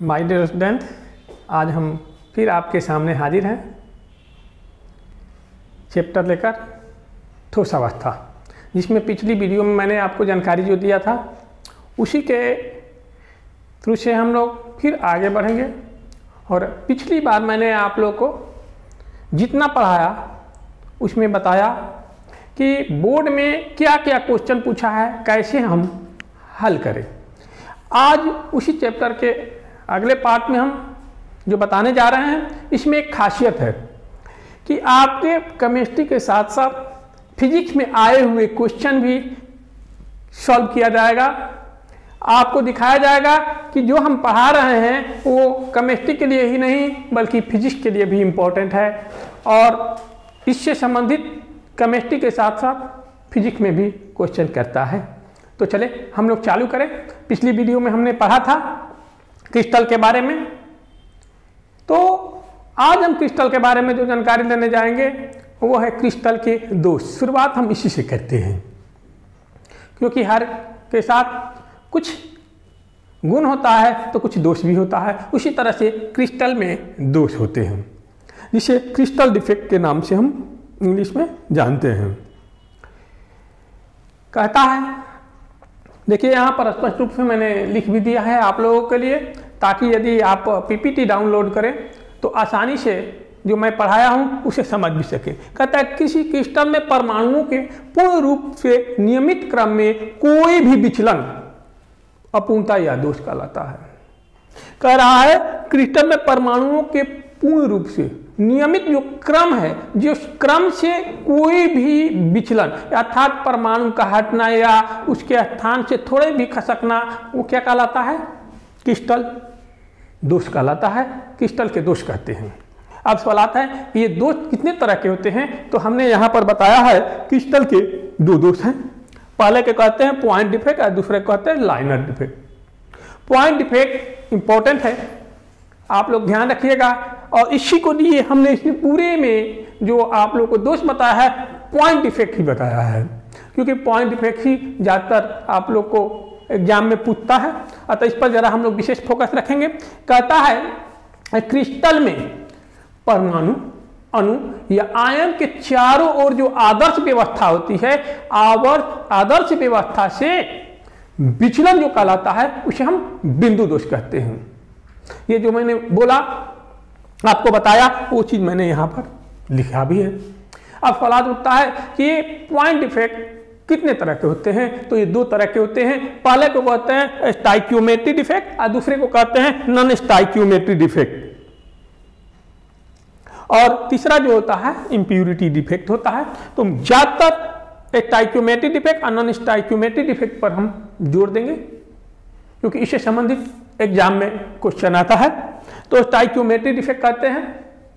My dear student, आज हम फिर आपके सामने हाजिर हैं चैप्टर लेकर ठोस अवस्था, जिसमें पिछली वीडियो में मैंने आपको जानकारी जो दिया था उसी के थ्रू से हम लोग फिर आगे बढ़ेंगे। और पिछली बार मैंने आप लोग को जितना पढ़ाया उसमें बताया कि बोर्ड में क्या क्या क्वेश्चन पूछा है, कैसे हम हल करें। आज उसी चैप्टर के अगले पार्ट में हम जो बताने जा रहे हैं, इसमें एक खासियत है कि आपके केमिस्ट्री के साथ साथ फिजिक्स में आए हुए क्वेश्चन भी सॉल्व किया जाएगा। आपको दिखाया जाएगा कि जो हम पढ़ा रहे हैं वो केमिस्ट्री के लिए ही नहीं बल्कि फिजिक्स के लिए भी इम्पोर्टेंट है, और इससे संबंधित केमिस्ट्री के साथ साथ फिजिक्स में भी क्वेश्चन करता है। तो चले हम लोग चालू करें। पिछली वीडियो में हमने पढ़ा था क्रिस्टल के बारे में, तो आज हम क्रिस्टल के बारे में जो जानकारी लेने जाएंगे वो है क्रिस्टल के दोष। शुरुआत हम इसी से करते हैं, क्योंकि हर के साथ कुछ गुण होता है तो कुछ दोष भी होता है। उसी तरह से क्रिस्टल में दोष होते हैं, जिसे क्रिस्टल डिफेक्ट के नाम से हम इंग्लिश में जानते हैं। कहता है, देखिए यहाँ पर स्पष्ट रूप से मैंने लिख भी दिया है आप लोगों के लिए, ताकि यदि आप पीपीटी डाउनलोड करें तो आसानी से जो मैं पढ़ाया हूँ उसे समझ भी सके। कहता है किसी क्रिस्टल में परमाणुओं के पूर्ण रूप से नियमित क्रम में कोई भी विचलन अपूर्णता या दोष कहलाता है। कह रहा है क्रिस्टल में परमाणुओं के पूर्ण रूप से नियमित जो क्रम है, जिस क्रम से कोई भी विचलन अर्थात परमाणु का हटना या उसके स्थान से थोड़े भी खसकना, वो क्या कहलाता है? क्रिस्टल दोष कहलाता है। क्रिस्टल के दोष कहते हैं। अब सवाल आता है ये दोष कितने तरह के होते हैं, तो हमने यहाँ पर बताया है क्रिस्टल के दो दोष हैं। पहले के कहते हैं पॉइंट डिफेक्ट और दूसरे कहते हैं liner defect. Point defect important है, आप लोग ध्यान रखिएगा। और इसी को लिए हमने इसमें पूरे में जो आप लोग को दोष बताया है पॉइंट डिफेक्ट ही बताया है, क्योंकि पॉइंट डिफेक्ट ही ज़्यादातर आप लोग को एग्जाम में पूछता है। अतः इस पर जरा हम लोग विशेष फोकस रखेंगे। कहता है क्रिस्टल में परमाणु, अणु या आयन के चारों ओर जो आदर्श व्यवस्था होती है, आदर्श व्यवस्था से विचलन जो कहलाता है उसे हम बिंदु दोष कहते हैं। ये जो मैंने बोला आपको बताया वो चीज मैंने यहाँ पर लिखा भी है। अब सवाल उठता है कि ये पॉइंट डिफेक्ट कितने तरह के होते हैं, तो ये दो तरह के होते हैं। पहले को कहते हैं स्टाइक्योमेट्री डिफेक्ट और दूसरे को कहते हैं नॉन स्टाइक्योमेट्री डिफेक्ट। और तीसरा जो होता है इंप्यूरिटी डिफेक्ट होता है। तो ज्यादातर स्टाइक्योमेट्री डिफेक्ट और नॉन स्टाइक्योमेट्री डिफेक्ट पर हम जोर देंगे, क्योंकि इससे संबंधित एग्जाम में क्वेश्चन आता है। तो स्टाइक्योमेट्री डिफेक्ट कहते हैं,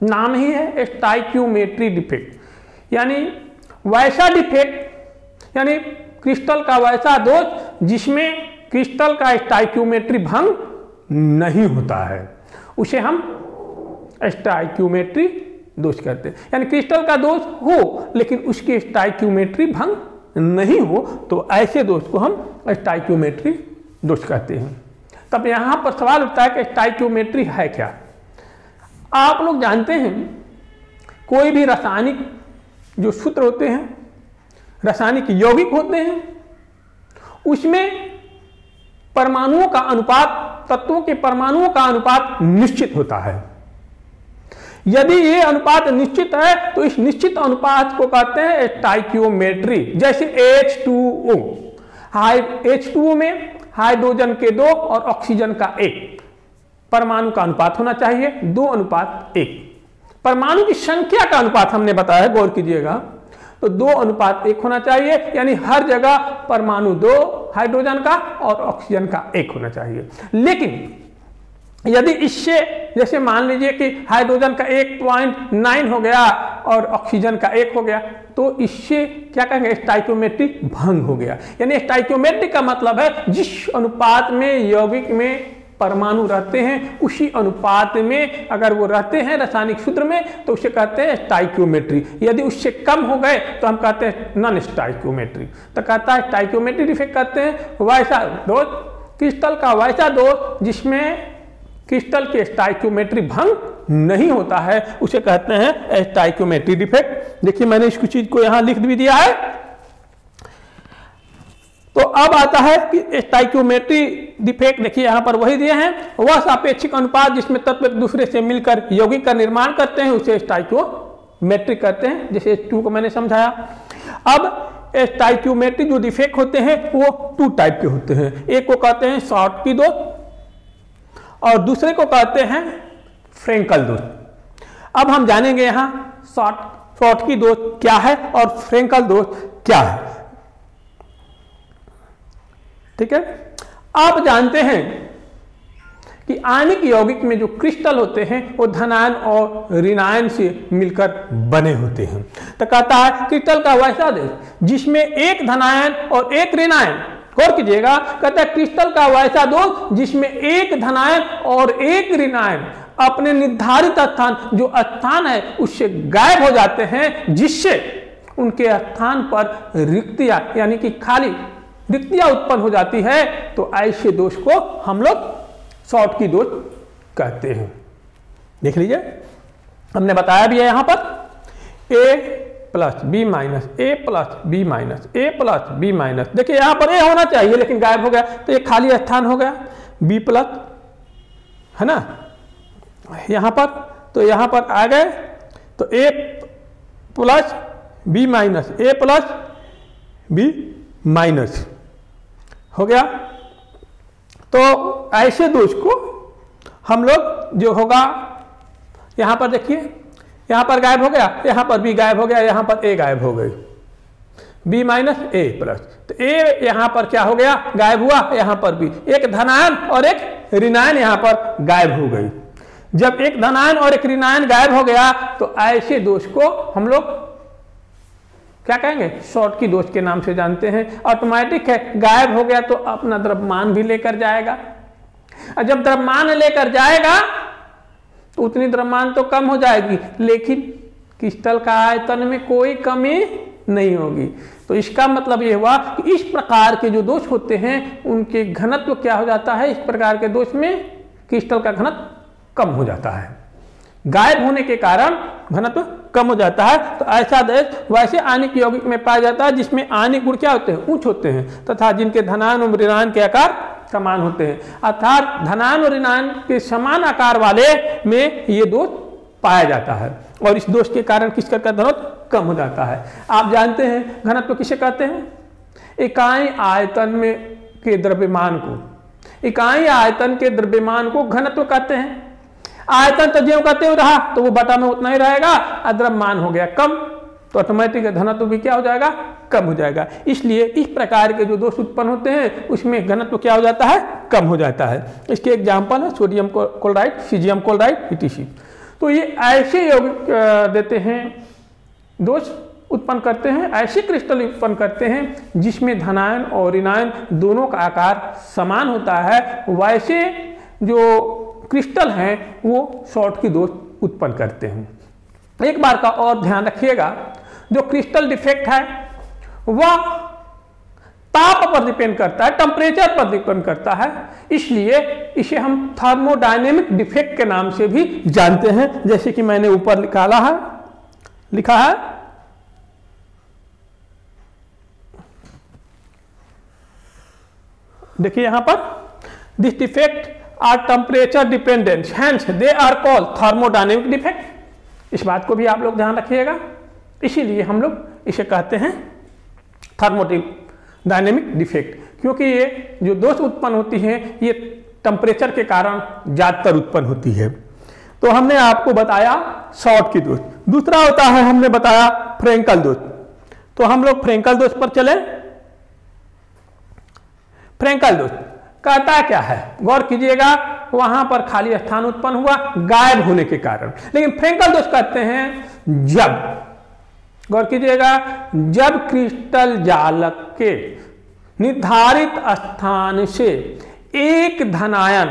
नाम ही है स्टाइक्योमेट्री डिफेक्ट, यानी वैसा डिफेक्ट, यानी क्रिस्टल का वैसा दोष जिसमें क्रिस्टल का स्टाइक्योमेट्री भंग नहीं होता है, उसे हम स्टाइक्योमेट्री दोष कहते हैं। यानी क्रिस्टल का दोष हो लेकिन उसकी स्टाइक्योमेट्री भंग नहीं हो, तो ऐसे दोष को हम स्टाइक्योमेट्री दोष कहते हैं। तब यहां पर सवाल उठता है कि स्टाइक्योमेट्री है क्या। आप लोग जानते हैं कोई भी रासायनिक जो सूत्र होते हैं, रासायनिक यौगिक होते हैं, उसमें परमाणुओं का अनुपात, तत्वों के परमाणुओं का अनुपात निश्चित होता है। यदि ये अनुपात निश्चित है तो इस निश्चित अनुपात को कहते हैं स्टाइक्योमेट्री। जैसे H2O, H2O में हाइड्रोजन के 2 और ऑक्सीजन का 1 परमाणु का अनुपात होना चाहिए, 2:1। परमाणु की संख्या का अनुपात हमने बताया, गौर कीजिएगा, तो 2:1 होना चाहिए। यानी हर जगह परमाणु 2 हाइड्रोजन का और ऑक्सीजन का 1 होना चाहिए। लेकिन यदि इससे, जैसे मान लीजिए कि हाइड्रोजन का 1.9 हो गया और ऑक्सीजन का 1 हो गया, तो इससे क्या कहेंगे? स्टाइक्योमेट्री भंग हो गया। यानी स्टाइक्योमेट्री का मतलब है जिस अनुपात में यौगिक में परमाणु रहते हैं उसी अनुपात में अगर वो रहते हैं रासायनिक सूत्र में, तो उसे कहते हैं स्टाइक्योमेट्री। यदि उससे कम हो गए तो हम कहते हैं नॉन स्टाइक्योमेट्री। तो कहता है स्टाइक्योमेट्री डिफेक्ट कहते हैं वैसा दोष, क्रिस्टल का वैसा दोष जिसमें क्रिस्टल की स्टाइक्योमेट्री भंग नहीं होता है, उसे कहते हैं स्टाइक्योमेट्री डिफेक्ट। देखिए मैंने इस चीज को यहां लिख भी दिया है। तो अब आता है कि स्टाइक्योमेट्री डिफेक्ट, देखिए यहां पर वही दिए हैं, वह सापेक्षिक अनुपात जिसमें तत्व एक दूसरे से मिलकर यौगिक का निर्माण करते हैं उसे स्टाइक्योमेट्री कहते हैं, जैसे H2 को मैंने समझाया। अब स्टाइक्योमेट्री जो डिफेक्ट होते हैं वो 2 टाइप के होते हैं, एक को कहते हैं शॉर्ट की दोष और दूसरे को कहते हैं फ्रेंकल दोष। अब हम जानेंगे यहां शॉर्ट की दोष क्या है और फ्रेंकल दोष क्या है। ठीक है, आप जानते हैं कि आयनिक यौगिक में जो क्रिस्टल होते हैं वो धनायन और ऋणायन से मिलकर बने होते हैं। तो कहता है क्रिस्टल का वैसा देश जिसमें एक धनायन और एक ऋणायन, गौर कीजिएगा, कहता है क्रिस्टल का वैसा दोष जिसमें एक धनायन और एक ऋणायन अपने निर्धारित स्थान, जो स्थान है उससे गायब हो जाते हैं, जिससे उनके स्थान पर रिक्तियां यानी कि खाली रिक्तियां उत्पन्न हो जाती है। तो ऐसे दोष को हम लोग शॉर्ट की दोष कहते हैं। देख लीजिए, हमने बताया भी है यहां पर a plus B minus A plus B minus A plus B minus, देखिए यहां पर a होना चाहिए लेकिन गायब हो गया, तो ये खाली स्थान हो गया। b प्लस है ना यहां पर, तो यहां पर आ गए तो a plus B minus A plus B minus हो गया। तो ऐसे दोष को हम लोग जो होगा, यहां पर देखिए यहां पर गायब हो गया, यहां पर भी गायब हो गया, यहां पर ए गायब हो गई, बी माइनस ए प्लस, तो ए यहां पर क्या हो गया, गायब हुआ, यहां पर भी एक धनायन और एक ऋणायन यहां पर गायब हो गई। जब एक धनायन और एक ऋणायन गायब हो गया तो ऐसे दोष को हम लोग क्या कहेंगे, शॉर्ट की दोष के नाम से जानते हैं। ऑटोमेटिक है, गायब हो गया तो अपना द्रव्यमान भी लेकर जाएगा, और जब द्रव्यमान लेकर जाएगा तो उतनी द्रव्यमान तो कम हो जाएगी, लेकिन क्रिस्टल का आयतन में कोई कमी नहीं होगी। तो इसका मतलब यह हुआ कि इस प्रकार के जो दोष होते हैं उनके घनत्व क्या हो जाता है, इस प्रकार के दोष में क्रिस्टल का घनत्व कम हो जाता है, गायब होने के कारण घनत्व कम हो जाता है। तो ऐसा दोष वैसे आयनिक यौगिक में पाया जाता है जिसमें आयनिक गुण क्या होते हैं, उच्च होते हैं, तथा जिनके धनायन और ऋणायन के आकार समान होते हैं। अर्थात धनायन और ऋणायन के समान आकार वाले में ये दोष पाया जाता है, और इस दोष के कारण किसका घनत्व कम हो जाता है। आप जानते हैं घनत्व किसे कहते हैं, इकाई आयतन में के द्रव्यमान को, इकाई आयतन के द्रव्यमान को घनत्व कहते हैं। आयतन तो ज्यों कहते हुए रहा तो वो बटा में उतना ही रहेगा, द्रव्यमान हो गया कम तो ऑटोमेटिक घनत्व भी क्या हो जाएगा, कम हो जाएगा। इसलिए इस प्रकार के जो दोष उत्पन्न होते हैं उसमें घनत्व क्या हो जाता है, कम हो जाता है। इसके एग्जाम्पल है sodium chloride, caesium chloride, ETC। तो ये ऐसे यौगिक देते हैं, दोष उत्पन्न करते हैं, ऐसे क्रिस्टल उत्पन्न करते हैं जिसमें धनायन और ऋणायन दोनों का आकार समान होता है। वैसे जो क्रिस्टल हैं वो शॉर्ट की दोष उत्पन्न करते हैं। एक बार का और ध्यान रखिएगा, जो क्रिस्टल डिफेक्ट है वह ताप पर डिपेंड करता है, टेम्परेचर पर डिपेंड करता है, इसलिए इसे हम थर्मोडायनेमिक डिफेक्ट के नाम से भी जानते हैं, जैसे कि मैंने ऊपर लिखा है देखिए यहां पर, this defect are temperature dependent, hence they are called thermodynamic defect. इस बात को भी आप लोग ध्यान रखिएगा, इसीलिए हम लोग इसे कहते हैं थर्मोडायनेमिक डिफेक्ट, क्योंकि ये जो दोष उत्पन्न होती है ये टेम्परेचर के कारण ज्यादातर उत्पन्न होती है। तो हमने आपको बताया शॉर्ट की दोष, दूसरा होता है हमने बताया फ्रेंकल दोष। तो हम लोग फ्रेंकल दोष पर चले। फ्रेंकल दोष कहता क्या है, गौर कीजिएगा, वहां पर खाली स्थान उत्पन्न हुआ गायब होने के कारण। लेकिन फ्रेंकल दोष कहते हैं जब, गौर कीजिएगा, जब क्रिस्टल जालक के निर्धारित स्थान से एक धनायन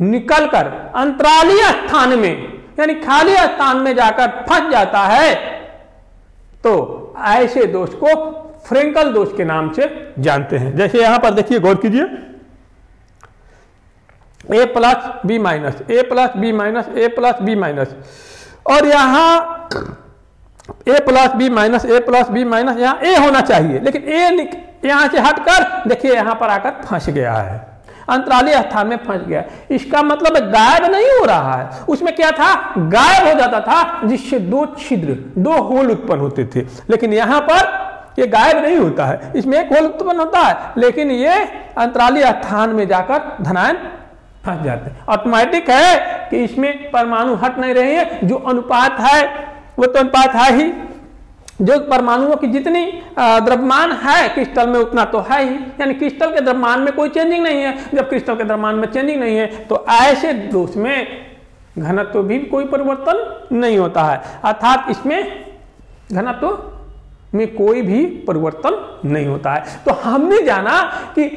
निकलकर अंतरालीय स्थान में यानी खाली स्थान में जाकर फंस जाता है, तो ऐसे दोष को फ्रेंकल दोष के नाम से जानते हैं। जैसे यहां पर देखिए, गौर कीजिए, ए प्लस बी माइनस, ए प्लस बी माइनस, ए प्लस बी माइनस, और यहाँ ए प्लस बी माइनस, ए प्लस बी माइनस, यहाँ ए होना चाहिए, लेकिन ए यहाँ से हटकर देखिए यहाँ पर आकर फंस गया है, अंतरालीय स्थान में फंस गया। इसका मतलब गायब नहीं हो रहा है, उसमें क्या था, गायब हो जाता था, जिससे दो छिद्र, दो होल उत्पन्न होते थे, लेकिन यहाँ पर ये गायब नहीं होता है, इसमें एक होल उत्पन्न होता है, लेकिन ये अंतरालीय स्थान में जाकर धनायन फंस जाते हैं। ऑटोमेटिक है कि इसमें परमाणु हट नहीं रहे हैं, जो अनुपात है वो तो अनुपात है ही, जो परमाणुओं की जितनी द्रव्यमान है क्रिस्टल में उतना तो है ही, यानी क्रिस्टल के द्रव्यमान में कोई चेंजिंग नहीं है। जब क्रिस्टल के द्रव्यमान में चेंजिंग नहीं है तो ऐसे दोष में घनत्व भी कोई परिवर्तन नहीं होता है, अर्थात इसमें घनत्व में कोई भी परिवर्तन नहीं होता है। तो हमने जाना कि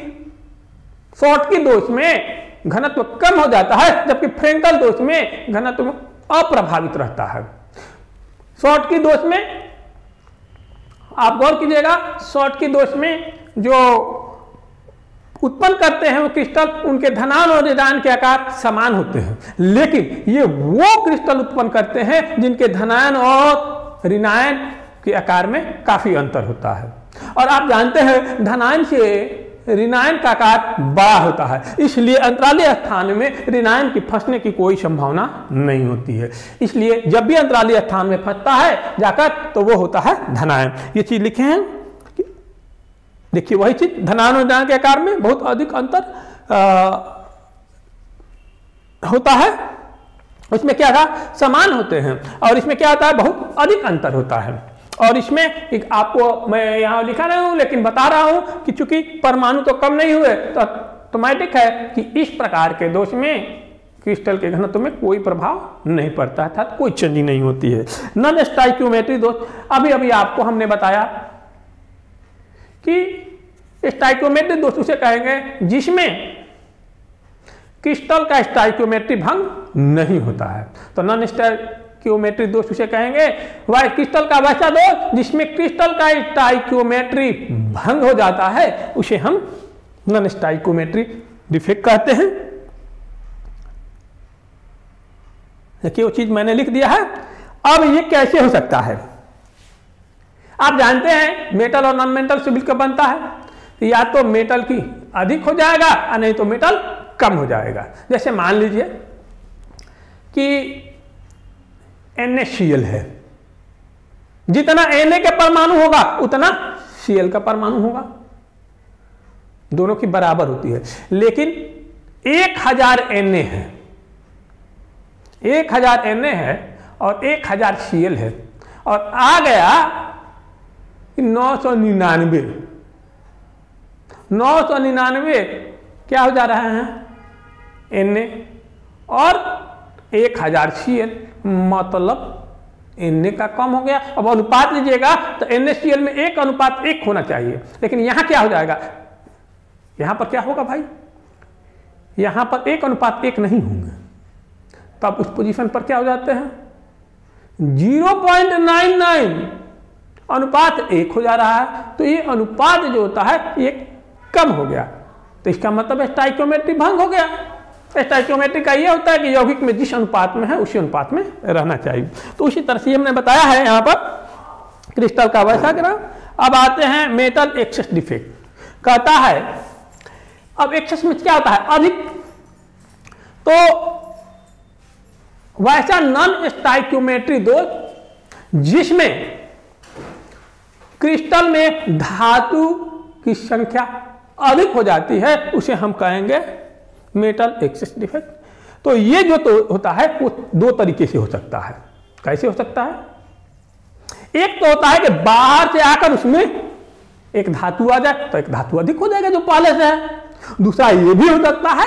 शॉटकी दोष में घनत्व कम हो जाता है, जबकि फ्रेंकल दोष में घनत्व अप्रभावित रहता है। शॉटकी दोष में आप गौर कीजिएगा, शॉटकी दोष में जो उत्पन्न करते हैं वो क्रिस्टल, उनके धनायन और ऋणायन के आकार समान होते हैं, लेकिन ये वो क्रिस्टल उत्पन्न करते हैं जिनके धनायन और ऋणायन के आकार में काफी अंतर होता है। और आप जानते हैं धनायन से ऋणायन का आकार बड़ा होता है, इसलिए अंतरालीय स्थान में ऋणायन की फंसने की कोई संभावना नहीं होती है। इसलिए जब भी अंतरालीय स्थान में फंसता है जाकर तो वो होता है धनायन। ये चीज लिखे हैं, देखिए वही चीज, धनायन और ऋणायन के आकार में बहुत अधिक अंतर होता है, उसमें क्या था, समान होते हैं, और इसमें क्या होता है, बहुत अधिक अंतर होता है। और इसमें एक आपको मैं यहाँ लिखा नहीं हूं, लेकिन बता रहा हूं कि चूंकि परमाणु तो कम नहीं हुए तो ऑटोमेटिक है कि इस प्रकार के दोष में क्रिस्टल के घनत्व में कोई प्रभाव नहीं पड़ता है, अर्थात कोई चेंजिंग नहीं होती है। नॉन स्टाइक्योमेट्री दोष, अभी अभी आपको हमने बताया कि स्टाइक्योमेट्री दोष उसे कहेंगे जिसमें क्रिस्टल का स्टाइक्योमेट्री भंग नहीं होता है। तो नॉन स्टाइक्योमेट्री दोष उसे कहेंगे, वह क्रिस्टल का वैसा दोष जिसमें क्रिस्टल का स्टाइक्योमेट्री भंग हो जाता है उसे हम नॉन स्टाइक्योमेट्री डिफेक्ट कहते हैं। देखिए वो चीज मैंने लिख दिया है। अब ये कैसे हो सकता है, आप जानते हैं मेटल और नॉन मेटल से मिलकर बनता है, तो या तो मेटल की अधिक हो जाएगा और नहीं तो मेटल कम हो जाएगा। जैसे मान लीजिए कि NaCl है, जितना Na के परमाणु होगा उतना Cl का परमाणु होगा, दोनों की बराबर होती है। लेकिन 1000 Na है, 1000 Na है और 1000 Cl है, और आ गया 999 क्या हो जा रहा है Na और 1000 Cl, मतलब Na का कम हो गया। अब अनुपात लीजिएगा तो NaCl में 1:1 होना चाहिए, लेकिन यहां क्या हो जाएगा, यहां पर क्या होगा भाई, यहां पर 1:1 नहीं होंगे, तब उस पोजीशन पर क्या हो जाते हैं 0.99 अनुपात 1 हो जा रहा है। तो ये अनुपात जो होता है ये कम हो गया, तो इसका मतलब स्टाइक्योमेट्री भंग हो गया। स्टाइक्योमेट्री का ये होता है कि यौगिक में जिस अनुपात में है उसी अनुपात में रहना चाहिए। तो उसी तरह से हमने बताया है यहाँ पर क्रिस्टल का वैसा ग्राफ। अब आते हैं मेटल एक्सेस डिफेक्ट, कहता है अब एक्सेस में क्या होता है, अधिक, तो वैसा नॉन स्टाइक्योमेट्री दोष जिसमें क्रिस्टल में धातु की संख्या अधिक हो जाती है उसे हम कहेंगे मेटल एक्सेस डिफेक्ट। तो ये जो तो होता है वो दो तरीके से हो सकता है। कैसे हो सकता है, एक तो होता है कि बाहर से आकर उसमें एक धातु आ जाए तो एक धातु अधिक हो जाएगा जो पहले से है। दूसरा ये भी हो सकता है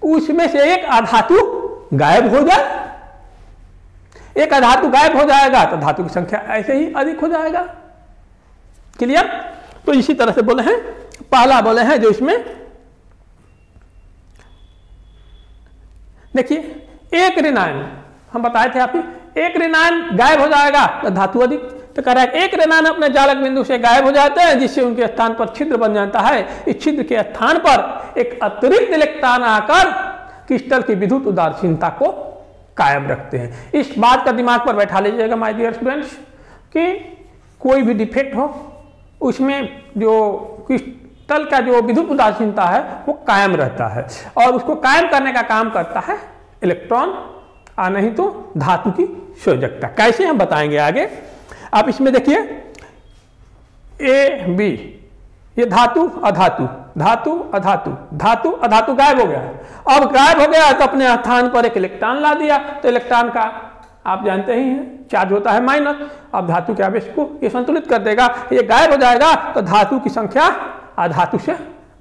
उसमें से एक अधातु गायब हो जाए, एक अधातु गायब हो जाएगा तो धातु की संख्या ऐसे ही अधिक हो जाएगा। क्लियर। तो इसी तरह से बोले हैं, पहला बोले हैं जो इसमें देखिए एक ऋणायन हम बताए थे आपकी, एक ऋणायन गायब हो जाएगा तो धातु अधिक। तो कह रहा है एक ऋणायन अपने जालक बिंदु से गायब हो जाते हैं जिससे उनके स्थान पर छिद्र बन जाता है। इस छिद्र के स्थान पर एक अतिरिक्त इलेक्ट्रॉन आकर क्रिस्टल की विद्युत उदासीनता को कायम रखते हैं। इस बात का दिमाग पर बैठा लीजिएगा माय डियर स्टूडेंट्स कि कोई भी डिफेक्ट हो उसमें जो क्रिस्टल का जो विद्युत उदासीनता है वो कायम रहता है और उसको कायम करने का काम करता है इलेक्ट्रॉन और नहीं तो धातु की संयोजकता। कैसे हम बताएंगे आगे। आप इसमें देखिए ए बी, ये धातु अधातु, धातु अधातु, धातु अधातु गायब हो गया। अब गायब हो गया तो अपने स्थान पर एक इलेक्ट्रॉन ला दिया, तो इलेक्ट्रॉन का आप जानते ही हैं चार्ज होता है माइनस। अब धातु के आवेश को ये संतुलित कर देगा, ये गायब हो जाएगा तो धातु की संख्या अधातु से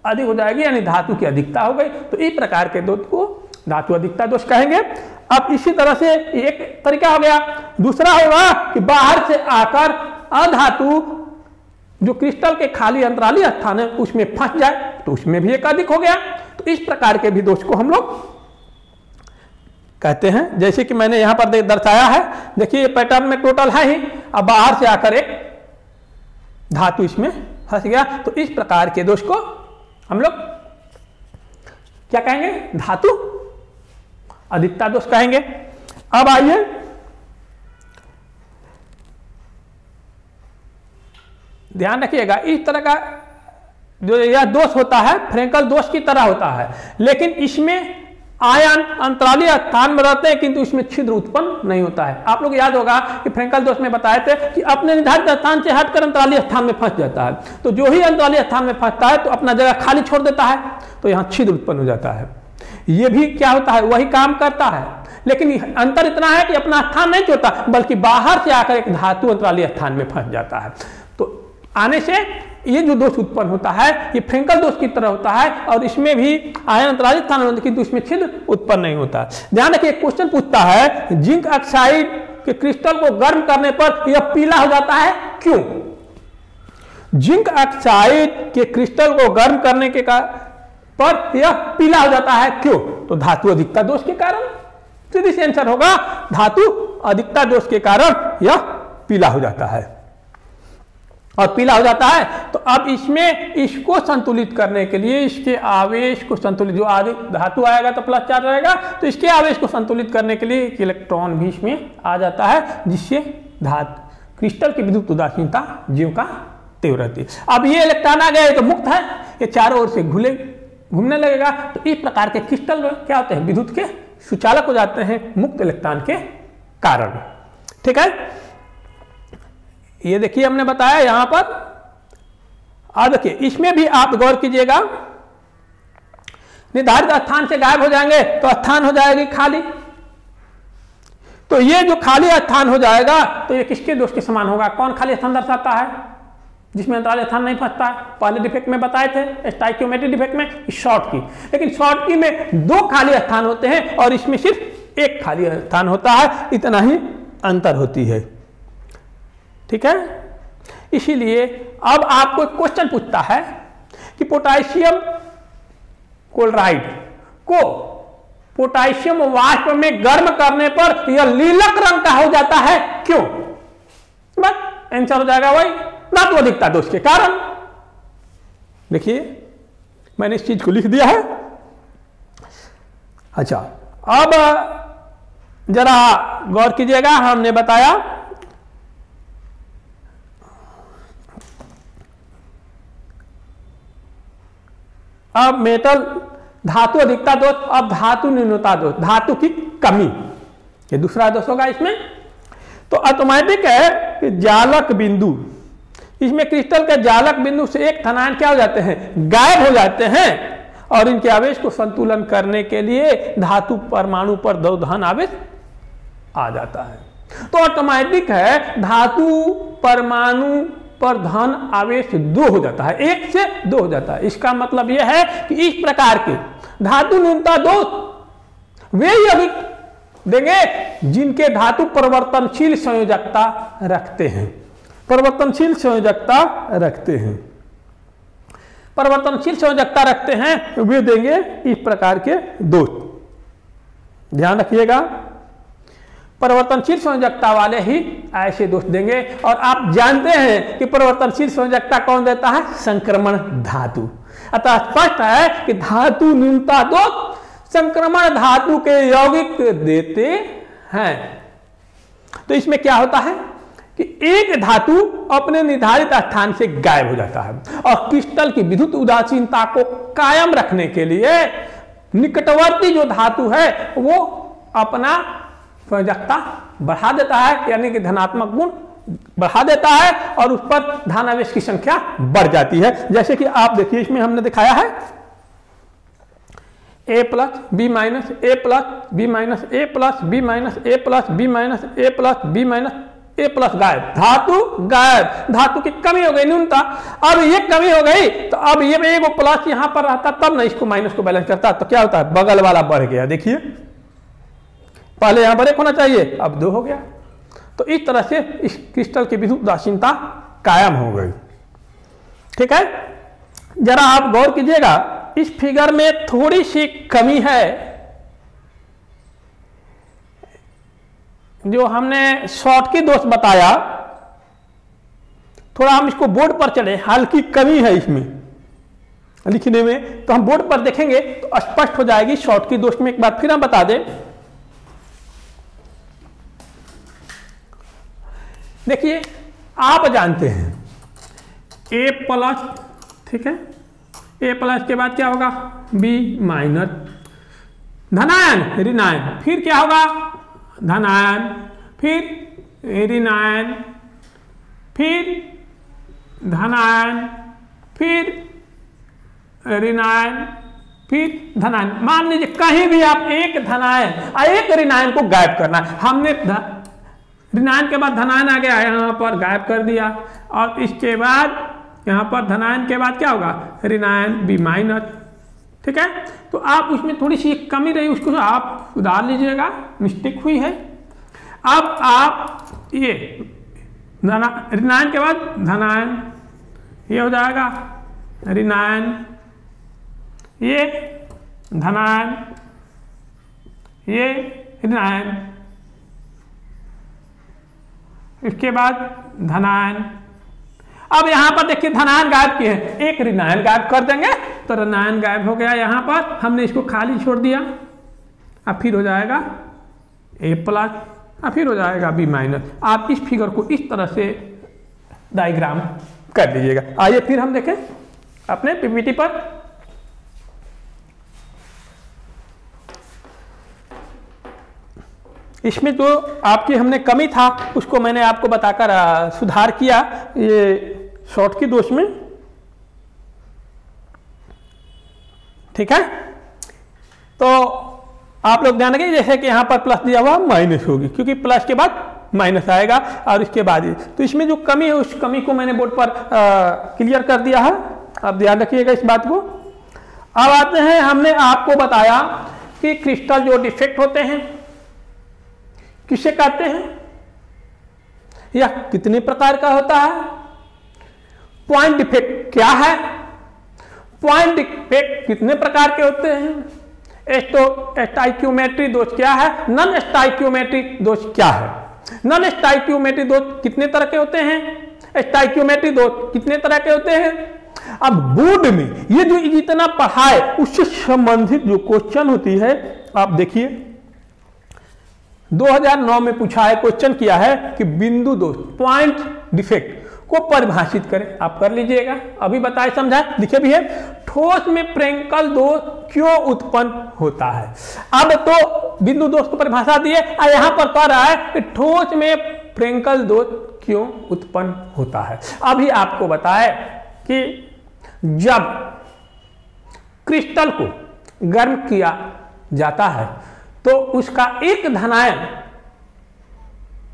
अधिक हो जाएगी, यानी धातु की अधिकता हो गई। तो इस प्रकार के दोष को धातु अधिकता दोष कहेंगे। अब इसी तरह से एक तरीका हो गया। दूसरा होगा कि बाहर से आकर अधातु जो क्रिस्टल के खाली अंतराली स्थान है उसमें फंस जाए, तो उसमें भी एक अधिक हो गया। तो इस प्रकार के भी दोष को हम लोग कहते हैं। जैसे कि मैंने यहां पर दर्शाया है, देखिए ये पैटर्न में टोटल है ही, अब बाहर से आकर एक धातु इसमें फंस गया, तो इस प्रकार के दोष को हम लोग क्या कहेंगे, धातु अधिकता दोष कहेंगे। अब आइए ध्यान रखिएगा, इस तरह का जो यह दोष होता है फ्रेंकल दोष की तरह होता है, लेकिन इसमें आयन अंतराली स्थान में रहते हैं किंतु इसमें छिद्र उत्पन्न नहीं होता है। आप लोग याद होगा कि फ्रेंकल दोष में बताए थे कि अपने निर्धारित स्थान से हटकर अंतराली स्थान में फंस जाता है, तो जो ही अंतराली स्थान में फंसता है तो अपना जगह खाली छोड़ देता है, तो यहाँ छिद्र उत्पन्न हो जाता है। ये भी क्या होता है, वही काम करता है, लेकिन अंतर इतना है कि अपना स्थान नहीं छोड़ता बल्कि बाहर से आकर एक धातु अंतराली स्थान में फंस जाता है। तो आने से ये जो दोष उत्पन्न होता है ये फ्रेंकल दोष की तरह होता है, और इसमें भी आयन अंतराली स्थान में किंतु इसमें छिद्र उत्पन्न नहीं होता। ध्यान रखिए, क्वेश्चन पूछता है जिंक ऑक्साइड के क्रिस्टल को गर्म करने पर यह पीला हो जाता है, क्यों? जिंक ऑक्साइड के क्रिस्टल को गर्म करने के पर यह पीला हो जाता है, क्यों? तो धातु अधिकता दोष के कारण। सीधी सी आंसर होगा धातु अधिकता दोष के कारण यह पीला हो जाता है। और पीला हो जाता है तो अब इसमें इसको संतुलित करने के लिए, इसके आवेश को संतुलित, जो आदि धातु आएगा तो प्लस चार्ज रहेगा, तो इसके आवेश को संतुलित करने के लिए एक इलेक्ट्रॉन भी इसमें आ जाता है, जिससे धातु क्रिस्टल की विद्युत उदासीनता जीव का तीव्र रहती है। अब ये इलेक्ट्रॉन आ गया तो मुक्त है, ये चारों ओर से घूमने लगेगा, तो इस प्रकार के क्रिस्टल क्या होते हैं, विद्युत के सुचालक हो जाते हैं मुक्त इलेक्ट्रॉन के कारण। ठीक है, ये देखिए हमने बताया यहां पर। अब देखिए इसमें भी आप गौर कीजिएगा, निर्धारित स्थान से गायब हो जाएंगे तो स्थान हो जाएगी खाली, तो ये जो खाली स्थान हो जाएगा तो ये किसके दोष के समान होगा? कौन खाली स्थान दर्शाता है? जिसमें अंतराली स्थान नहीं फंसता है। पहले डिफेक्ट में बताए थे स्टाइकियोमेट्रिक डिफेक्ट में शॉर्ट की, लेकिन शॉर्ट की में दो खाली स्थान होते हैं और इसमें सिर्फ एक खाली स्थान होता है, इतना ही अंतर होती है। ठीक है, इसीलिए अब आपको क्वेश्चन पूछता है कि पोटेशियम क्लोराइड को पोटेशियम वाष्प में गर्म करने पर यह लीलक रंग का हो जाता है, क्यों? बस आंसर हो जाएगा वही धातु अधिकता दोष के कारण। देखिए मैंने इस चीज को लिख दिया है। अच्छा, अब जरा गौर कीजिएगा, हमने बताया अब मेटल धातु अधिकता दोष, अब धातु न्यूनता दोष, धातु की कमी, ये दूसरा दोष होगा इसमें। तो ऑटोमेटिक है कि जालक बिंदु, इसमें क्रिस्टल के जालक बिंदु से एक धनायन क्या हो जाते हैं, गायब हो जाते हैं, और इनके आवेश को संतुलन करने के लिए धातु परमाणु पर दो धन आवेश आ जाता है। तो ऑटोमेटिक है धातु परमाणु पर धन आवेश 2 हो जाता है, 1 से 2 हो जाता है। इसका मतलब यह है कि इस प्रकार के धातु न्यूनता दोष वे ही अधिक देंगे जिनके धातु परिवर्तनशील संयोजकता रखते हैं, परिवर्तनशील संयोजकता रखते हैं, परिवर्तनशील संयोजकता रखते हैं, वे देंगे इस प्रकार के दोष। ध्यान रखिएगा, परिवर्तनशील संयोजकता वाले ही ऐसे दोष देंगे। और आप जानते हैं कि परिवर्तनशील संयोजकता कौन देता है, संक्रमण धातु। अतः स्पष्ट है कि धातु न्यूनता दोष संक्रमण धातु के यौगिक देते हैं। तो इसमें क्या होता है कि एक धातु अपने निर्धारित स्थान से गायब हो जाता है और क्रिस्टल की विद्युत उदासीनता को कायम रखने के लिए निकटवर्ती जो धातु है वो अपना प्रयोजकता बढ़ा देता है, यानी कि धनात्मक गुण बढ़ा देता है और उस पर धनावेश की संख्या बढ़ जाती है। जैसे कि आप देखिए इसमें हमने दिखाया है A plus B minus A plus B minus A plus B minus A plus B minus A plus B minus A plus गायब, धातु गायब, धातु की कमी हो गई न्यूनता। अब ये कमी हो गई तो अब ये एक प्लस यहां पर रहता तब ना इसको माइनस को बैलेंस करता, तो क्या होता है बगल वाला बढ़ गया। देखिए पहले यहां पर 1 होना चाहिए, अब 2 हो गया। तो इस तरह से इस क्रिस्टल की विद्युत उदासीनता कायम हो गई। ठीक है, जरा आप गौर कीजिएगा, इस फिगर में थोड़ी सी कमी है। जो हमने शॉर्टकी दोष बताया, थोड़ा हम इसको बोर्ड पर चले, हल्की कमी है इसमें लिखने में, तो हम बोर्ड पर देखेंगे तो स्पष्ट हो जाएगी। शॉर्टकी दोष में एक बात फिर हम बता दें, देखिए आप जानते हैं A प्लस, ठीक है, A प्लस के बाद क्या होगा B माइनस, धनायन ऋणायन, फिर क्या होगा धनायन, फिर ऋणायन, फिर धनायन, फिर ऋणायन, फिर धनायन। मान लीजिए कहीं भी आप एक धनायन और एक ऋणायन को गायब करना है, हमने ऋणायन के बाद धनायन आ गया, यहाँ पर गायब कर दिया, और इसके बाद यहाँ पर धनायन के बाद क्या होगा ऋणायन बी माइनस। ठीक है, तो आप उसमें थोड़ी सी कमी रही, उसको आप सुधार लीजिएगा, मिस्टेक हुई है। अब आप ये ऋणायन के बाद धनायन, ये हो जाएगा ऋणायन, ये धनायन, ये ऋणायन, इसके बाद धनायन। अब यहां पर देखिए धनायन गायब किए हैं, एक ऋणायन गायब कर देंगे तो ऋणायन गायब हो गया, यहां पर हमने इसको खाली छोड़ दिया। अब फिर हो जाएगा A प्लस, अब फिर हो जाएगा B माइनस। आप इस फिगर को इस तरह से डायग्राम कर लीजिएगा। आइए फिर हम देखें अपने पीपीटी पर। इसमें जो आपकी हमने कमी था उसको मैंने आपको बताकर सुधार किया, ये शॉर्टकी दोष में। ठीक है, तो आप लोग ध्यान रखिए, जैसे कि यहां पर प्लस दिया हुआ माइनस होगी, क्योंकि प्लस के बाद माइनस आएगा और इसके बाद ही, तो इसमें जो कमी है उस कमी को मैंने बोर्ड पर क्लियर कर दिया है। अब ध्यान रखिएगा इस बात को। अब आते हैं, हमने आपको बताया कि क्रिस्टल जो डिफेक्ट होते हैं किसे कहते हैं या कितने प्रकार का होता है। पॉइंट डिफेक्ट क्या है, पॉइंट डिफेक्ट कितने प्रकार के होते हैं, स्टोइकियोमेट्री दोष क्या है, नॉन स्टोइकियोमेट्रिक दोष क्या है। नॉन स्टोइकियोमेट्री दोष कितने तरह के होते हैं, स्टोइकियोमेट्री दोष कितने तरह के होते हैं। अब बोर्ड में ये जो जितना पढ़ाए उससे संबंधित जो क्वेश्चन होती है, आप देखिए 2009 में पूछा है, क्वेश्चन किया है कि बिंदु दोष पॉइंट डिफेक्ट को परिभाषित करें। आप कर लीजिएगा, अभी बताए समझाए, लिखे भी है। ठोस में फ्रेंकल दोष क्यों उत्पन्न होता है। अब तो बिंदु दोष को परिभाषा दिए और यहां पर कह रहा है कि ठोस में फ्रेंकल दोष क्यों उत्पन्न होता है। अभी आपको बताए कि जब क्रिस्टल को गर्म किया जाता है तो उसका एक धनायन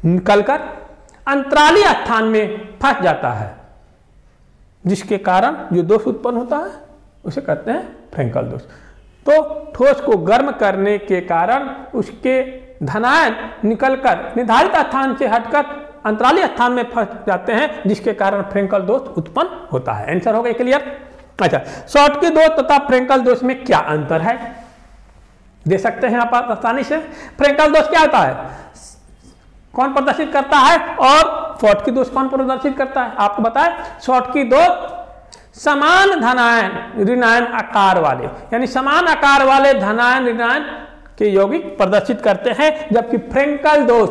निकलकर अंतराली स्थान में फंस जाता है, जिसके कारण जो दोष उत्पन्न होता है उसे कहते हैं फ्रेंकल दोष। तो ठोस को गर्म करने के कारण उसके धनायन निकलकर निर्धारित स्थान से हटकर अंतराली स्थान में फंस जाते हैं, जिसके कारण फ्रेंकल दोष उत्पन्न होता है। आंसर हो गया क्लियर। अच्छा, शॉर्टकी दोष तथा फ्रेंकल दोष में क्या अंतर है, दे सकते हैं आप आसानी से। फ्रेंकल दोष क्या होता है, कौन प्रदर्शित करता है, और शॉर्टकी दोष कौन प्रदर्शित करता है। आपको बताए शॉर्टकी दोष समान धनायन ऋणायन आकार वाले, यानी समान आकार वाले धनायन ऋणायन के यौगिक प्रदर्शित करते हैं, जबकि फ्रेंकल दोष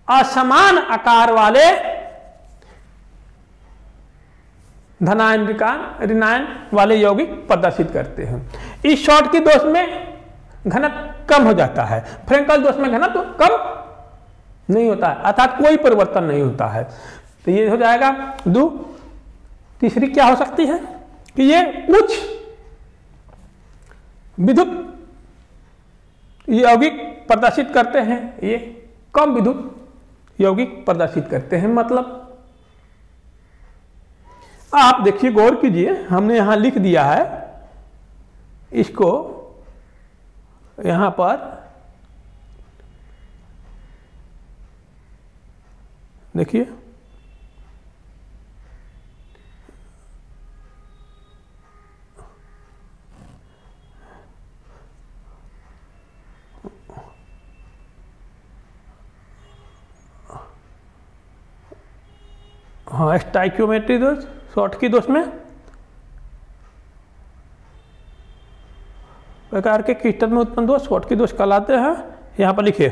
असमान आकार वाले धनायन ऋणायन वाले यौगिक प्रदर्शित करते हैं। इस शॉर्ट की दोष में घनत्व कम हो जाता है, फ्रेंकल दोष में घनत्व कम नहीं होता है, अर्थात कोई परिवर्तन नहीं होता है। तो ये हो जाएगा दो। तीसरी क्या हो सकती है कि ये उच्च विद्युत यौगिक प्रदर्शित करते हैं, ये कम विद्युत यौगिक प्रदर्शित करते हैं। मतलब आप देखिए, गौर कीजिए, हमने यहां लिख दिया है इसको, यहां पर देखिए, हाँ, स्टाइक्योमेट्री दोष, शॉर्ट की दोष में प्रकार के क्रिस्टल में उत्पन्न दोष शॉर्ट की दोष कहलाते हैं। यहां पर लिखिए,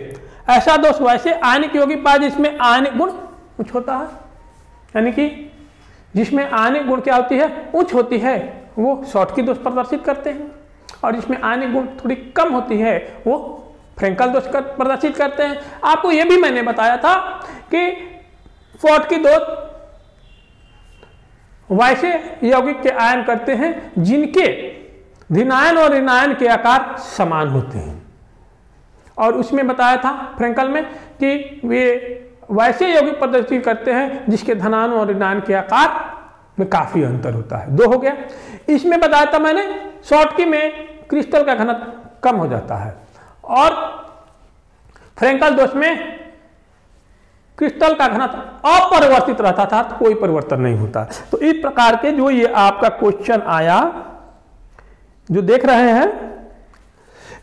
ऐसा दोष वैसे आयनिक यौगिक पाए जिसमें आयनिक गुण उच्च होता है, यानी कि जिसमें आयनिक गुण क्या होती है, उच्च होती है, वो शॉर्ट की दोष प्रदर्शित करते हैं, और जिसमें आयनिक गुण थोड़ी कम होती है वो फ्रेंकल दोष प्रदर्शित करते हैं। आपको यह भी मैंने बताया था कि शॉर्ट की दोष वैसे यौगिक के आयन करते हैं जिनके धनायन और ऋणायन के आकार समान होते हैं, और उसमें बताया था फ्रेंकल में कि वे वैसे यौगिक प्रदर्शित करते हैं जिसके धनायन और ऋणायन के आकार में काफी अंतर होता है। दो हो गया। इसमें बताया था मैंने शॉर्ट की में क्रिस्टल का घनत्व कम हो जाता है, और फ्रेंकल दोष में क्रिस्टल का घनत्व अपरिवर्तित रहता था, तो कोई परिवर्तन नहीं होता। तो इस प्रकार के जो ये आपका क्वेश्चन आया, जो देख रहे हैं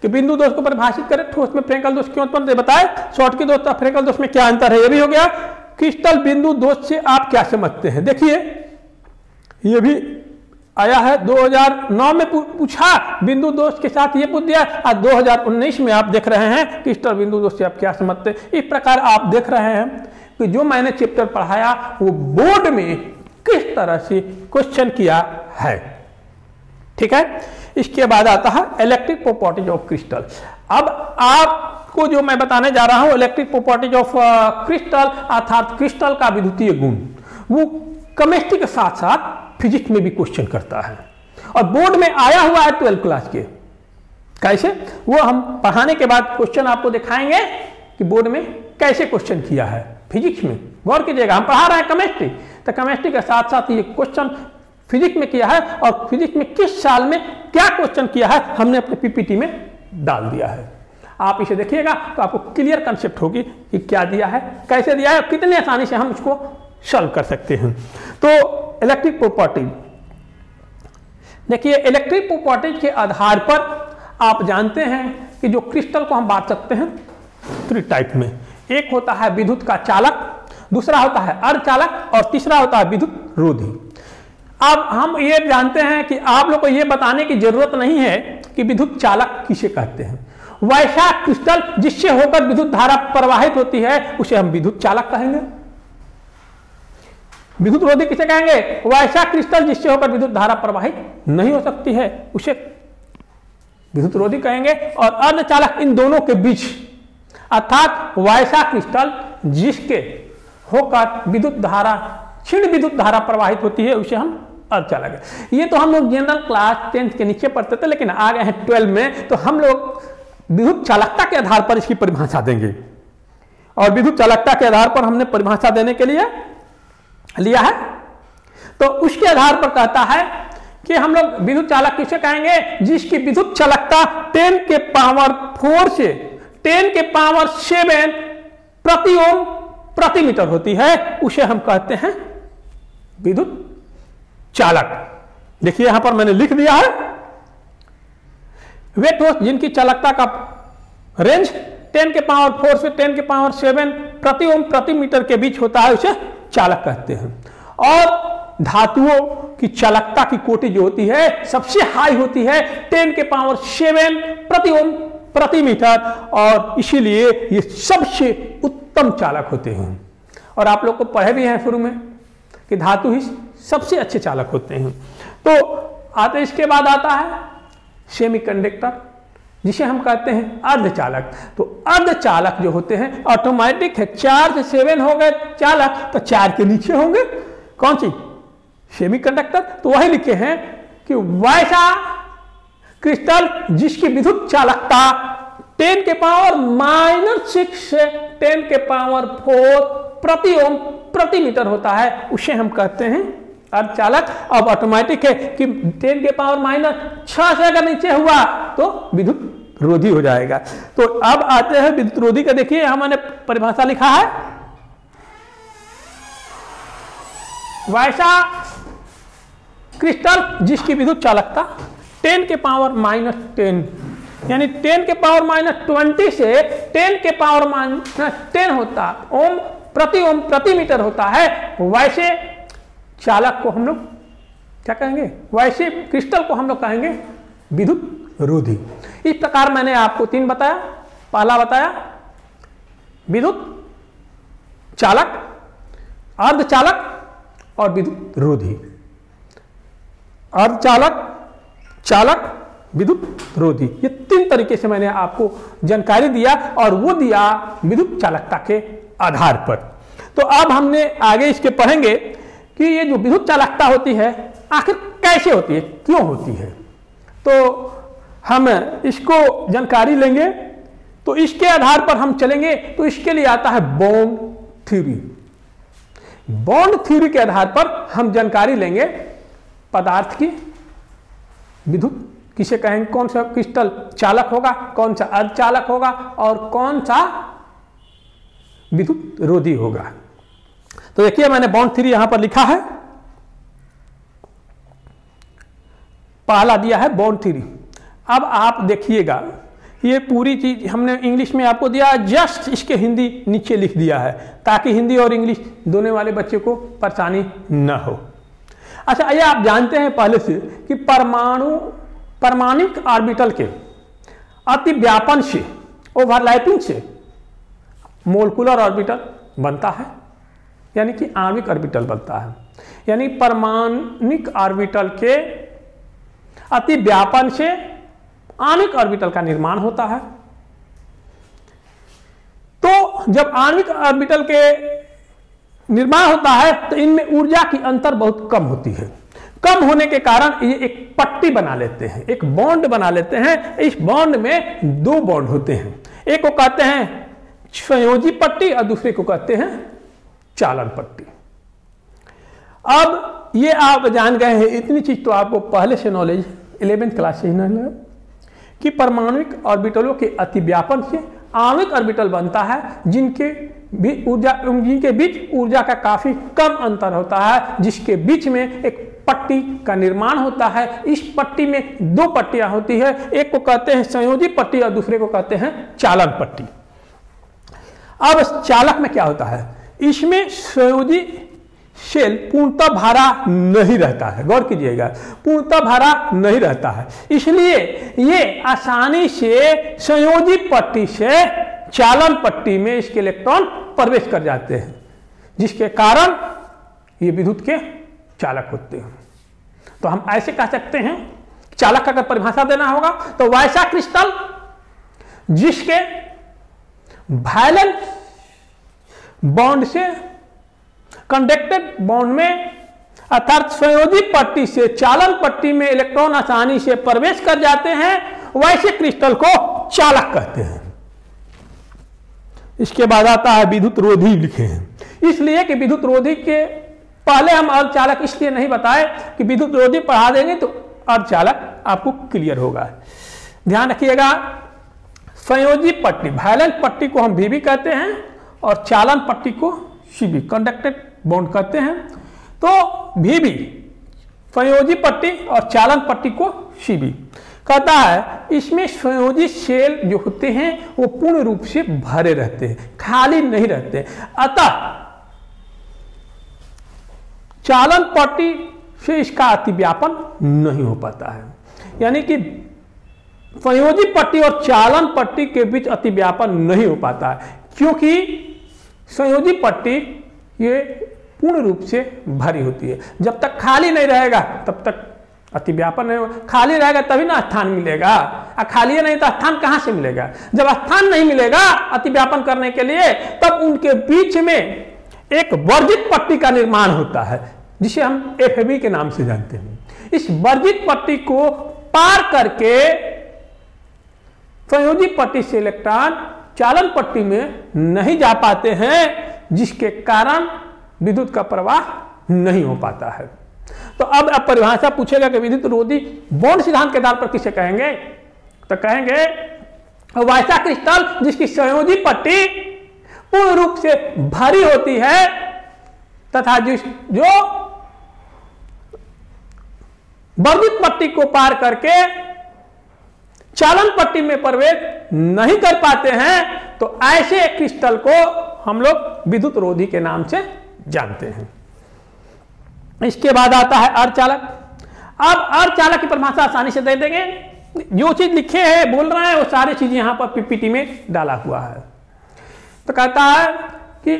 कि बिंदु दोष को परिभाषित करें, ठोस में फ्रेंकल दोष क्यों उत्पन्न बताए, शॉर्ट की दोष और फ्रेंकल दोष में क्या अंतर है, ये भी हो गया। क्रिस्टल बिंदु दोष से आप क्या समझते हैं, देखिए ये भी आया है 2009 में पूछा, बिंदु दोष के साथ ये पूछ दिया, आज 2019 में आप देख रहे हैं क्रिस्टल बिंदु दोष से आप क्या समझते हैं। इस प्रकार आप देख रहे हैं कि जो मैंने चैप्टर पढ़ाया वो बोर्ड में किस तरह से क्वेश्चन किया है, ठीक है। इसके बाद आता है इलेक्ट्रिक प्रॉपर्टीज ऑफ क्रिस्टल। अब आपको जो मैं बताने जा रहा हूं इलेक्ट्रिक प्रॉपर्टीज ऑफ क्रिस्टल, अर्थात क्रिस्टल का विद्युतीय गुण, वो केमिस्ट्री के साथ साथ फिजिक्स में भी क्वेश्चन करता है, और बोर्ड में आया हुआ है 12th क्लास के। कैसे, वो हम पढ़ाने के बाद क्वेश्चन आपको दिखाएंगे कि बोर्ड में कैसे क्वेश्चन किया है फिजिक्स में। गौर कीजिएगा, हम पढ़ा रहे हैं केमिस्ट्री, तो केमिस्ट्री के साथ साथ ये क्वेश्चन फिजिक्स में किया है, और फिजिक्स में किस साल में क्या क्वेश्चन किया है हमने अपने पीपीटी में डाल दिया है। आप इसे देखिएगा तो आपको क्लियर कंसेप्ट होगी कि क्या दिया है, कैसे दिया है, और कितनी आसानी से हम उसको सॉल्व कर सकते हैं। तो इलेक्ट्रिक प्रॉपर्टी देखिए, इलेक्ट्रिक प्रॉपर्टीज के आधार पर आप जानते हैं कि जो क्रिस्टल को हम बांट सकते हैं 3 टाइप में। एक होता है विद्युत का चालक, दूसरा होता है अर्धचालक, और तीसरा होता है विद्युत रोधी। अब हम ये जानते हैं कि आप लोग को ये बताने की जरूरत नहीं है कि विद्युत चालक किसे कहते हैं। वैसा क्रिस्टल जिससे होकर विद्युत धारा प्रवाहित होती है उसे हम विद्युत चालक कहेंगे। विद्युत रोधी किसे कहेंगे, वैसा क्रिस्टल जिससे होकर विद्युत धारा प्रवाहित नहीं हो सकती है उसे विद्युत रोधी कहेंगे। और अर्धचालक इन दोनों के बीच, अर्थात वैसा क्रिस्टल जिसके होकर विद्युत धारा, क्षीण विद्युत धारा प्रवाहित होती है उसे हम अर्धचालक है। ये तो हम लोग जनरल क्लास 10th के नीचे पढ़ते थे, लेकिन आ गए हैं 12 में, तो हम लोग विद्युत चालकता के आधार पर इसकी परिभाषा देंगे। और विद्युत चालकता के आधार पर हमने परिभाषा देने के लिए लिया है, तो उसके आधार पर कहता है कि हम लोग विद्युत चालक किसे कहेंगे, जिसकी विद्युत चालकता 10 के पावर 4 से 10 के पावर 7 प्रति ओम प्रति मीटर होती है, उसे हम कहते हैं विद्युत चालक। देखिए यहां पर मैंने लिख दिया है, वे ठोस जिनकी चालकता का रेंज 10 के पावर 4 से 10 के पावर 7 प्रति ओम प्रति मीटर के बीच होता है उसे चालक कहते हैं। और धातुओं की चालकता की कोटि जो होती है सबसे हाई होती है 10 के पावर 7 प्रति ओम प्रति मीटर, और इसीलिए ये सबसे उत्तम चालक होते हैं। और आप लोग को पढ़े भी हैं शुरू में कि धातु ही सबसे अच्छे चालक होते हैं। तो आते इसके बाद आता है सेमीकंडक्टर, जिसे हम कहते हैं अर्धचालक। तो अर्धचालक जो होते हैं ऑटोमेटिक है, 4 से 7 हो गए चालक तो 4 के नीचे होंगे कौन सी सेमीकंडक्टर। तो वही लिखे हैं कि वैसा क्रिस्टल जिसकी विद्युत चालकता 10 के पावर -6 से 10 के पावर 4 प्रति ओम प्रति मीटर होता है, उसे हम कहते हैं अर्धचालक। अब ऑटोमेटिक है कि 10 के पावर -6 से अगर नीचे हुआ तो विद्युत रोधी हो जाएगा। तो अब आते हैं विद्युत रोधी का। देखिए यहां मैंने परिभाषा लिखा है, वैसा क्रिस्टल जिसकी विद्युत चालकता 10 के पावर -10 यानी 10 के पावर -20 से 10 के पावर -10 होता ओम प्रति मीटर होता है, वैसे चालक को हम लोग क्या कहेंगे, वैसे क्रिस्टल को हम लोग कहेंगे विद्युत रोधी। इस प्रकार मैंने आपको 3 बताया। पहला बताया विद्युत चालक, अर्धचालक और विद्युत रोधी। अर्धचालक, चालक, विद्युत रोधी, ये 3 तरीके से मैंने आपको जानकारी दिया, और वो दिया विद्युत चालकता के आधार पर। तो अब हमने आगे इसके पढ़ेंगे कि ये जो विद्युत चालकता होती है आखिर कैसे होती है, क्यों होती है। तो हम इसको जानकारी लेंगे, तो इसके आधार पर हम चलेंगे। तो इसके लिए आता है बॉन्ड थ्योरी। बॉन्ड थ्योरी के आधार पर हम जानकारी लेंगे पदार्थ की विद्युत किसे कहेंगे, कौन सा क्रिस्टल चालक होगा, कौन सा अर्धचालक होगा और कौन सा विद्युत रोधी होगा। तो देखिए मैंने बॉन्ड थ्योरी यहां पर लिखा है, पहला दिया है बॉन्ड थ्योरी। अब आप देखिएगा ये पूरी चीज हमने इंग्लिश में आपको दिया, जस्ट इसके हिंदी नीचे लिख दिया है ताकि हिंदी और इंग्लिश दोनों वाले बच्चे को परेशानी न हो। अच्छा, ये आप जानते हैं पहले से कि परमाणुक ऑर्बिटल के अति व्यापन से, ओवरलैपिंग से मोलिकुलर ऑर्बिटल बनता है, यानी कि आणविक ऑर्बिटल बनता है। यानी परमाणुक ऑर्बिटल के अति व्यापन से आणविक ऑर्बिटल का निर्माण होता है। तो जब आणविक ऑर्बिटल के निर्माण होता है तो इनमें ऊर्जा की अंतर बहुत कम होती है। कम होने के कारण ये एक पट्टी बना लेते हैं, एक बॉन्ड बना लेते हैं। इस बॉन्ड में 2 बॉन्ड होते हैं, एक को कहते हैं संयोजी पट्टी और दूसरे को कहते हैं चालन पट्टी। अब ये आप जान गए हैं, इतनी चीज तो आपको पहले से नॉलेज 11th क्लास से ही नॉलेज कि परमाणुक ऑर्बिटलों के अतिव्यापन से आणविक ऑर्बिटल बनता है, जिनके बीच ऊर्जा का काफी कम अंतर होता है, जिसके बीच में एक पट्टी का निर्माण होता है। इस पट्टी में 2 पट्टियां होती है, एक को कहते हैं संयोजी पट्टी और दूसरे को कहते हैं चालन पट्टी। अब चालक में क्या होता है, इसमें संयोजी शेल पूर्णतः भरा नहीं रहता है, गौर कीजिएगा, पूर्णतः भरा नहीं रहता है। इसलिए ये आसानी से संयोजी पट्टी से चालन पट्टी में इसके इलेक्ट्रॉन प्रवेश कर जाते हैं, जिसके कारण ये विद्युत के चालक होते हैं। तो हम ऐसे कह सकते हैं, चालक का अगर परिभाषा देना होगा तो वैसा क्रिस्टल जिसके वैलेंस बॉन्ड से कंडक्टेड बॉन्ड में अर्थात संयोजी पट्टी से चालन पट्टी में इलेक्ट्रॉन आसानी से प्रवेश कर जाते हैं, वैसे क्रिस्टल को चालक कहते हैं। इसके बाद आता है विद्युत रोधी लिखे हैं, इसलिए कि विद्युत रोधी के पहले हम अर्धचालक इसलिए नहीं बताए कि विद्युत रोधी पढ़ा देंगे तो अर्धचालक आपको क्लियर होगा। ध्यान रखिएगा, संयोजी पट्टी वैलेंस पट्टी को हम VB कहते हैं और चालन पट्टी को CB कंडक्टेड बॉन्ड कहते हैं। तो VB संयोजी पट्टी और चालन पट्टी को CB कहता है, इसमें संयोजी शेल जो होते हैं वो पूर्ण रूप से भरे रहते हैं, खाली नहीं रहते। अतः चालन पट्टी से इसका अतिव्यापन नहीं हो पाता है। यानी कि संयोजी पट्टी और चालन पट्टी के बीच अतिव्यापन नहीं हो पाता है, क्योंकि संयोजी पट्टी ये पूर्ण रूप से भरी होती है। जब तक खाली नहीं रहेगा तब तक अतिव्यापन नहीं होगा। खाली रहेगा तभी ना स्थान मिलेगा, और खाली नहीं तो स्थान कहाँ से मिलेगा। जब स्थान नहीं मिलेगा अतिव्यापन करने के लिए, तब उनके बीच में एक वर्जित पट्टी का निर्माण होता है, जिसे हम एफबी के नाम से जानते हैं। इस वर्जित पट्टी को पार करके संयोजी पट्टी से इलेक्ट्रॉन चालन पट्टी में नहीं जा पाते हैं, जिसके कारण विद्युत का प्रवाह नहीं हो पाता है। तो अब परिभाषा पूछेगा कि विद्युत रोधी बॉन्ड सिद्धांत के आधार पर किसे कहेंगे, तो कहेंगे वैसा क्रिस्टल जिसकी संयोजी पट्टी पूर्ण रूप से भरी होती है तथा जो वर्जित पट्टी को पार करके चालन पट्टी में प्रवेश नहीं कर पाते हैं, तो ऐसे क्रिस्टल को हम लोग विद्युत रोधी के नाम से जानते हैं। इसके बाद आता है अर्धचालक। अब अर्धचालक की परिभाषा आसानी से दे देंगे, जो चीज लिखे हैं बोल रहे हैं वो सारी चीज यहां पर पीपीटी में डाला हुआ है। तो कहता है कि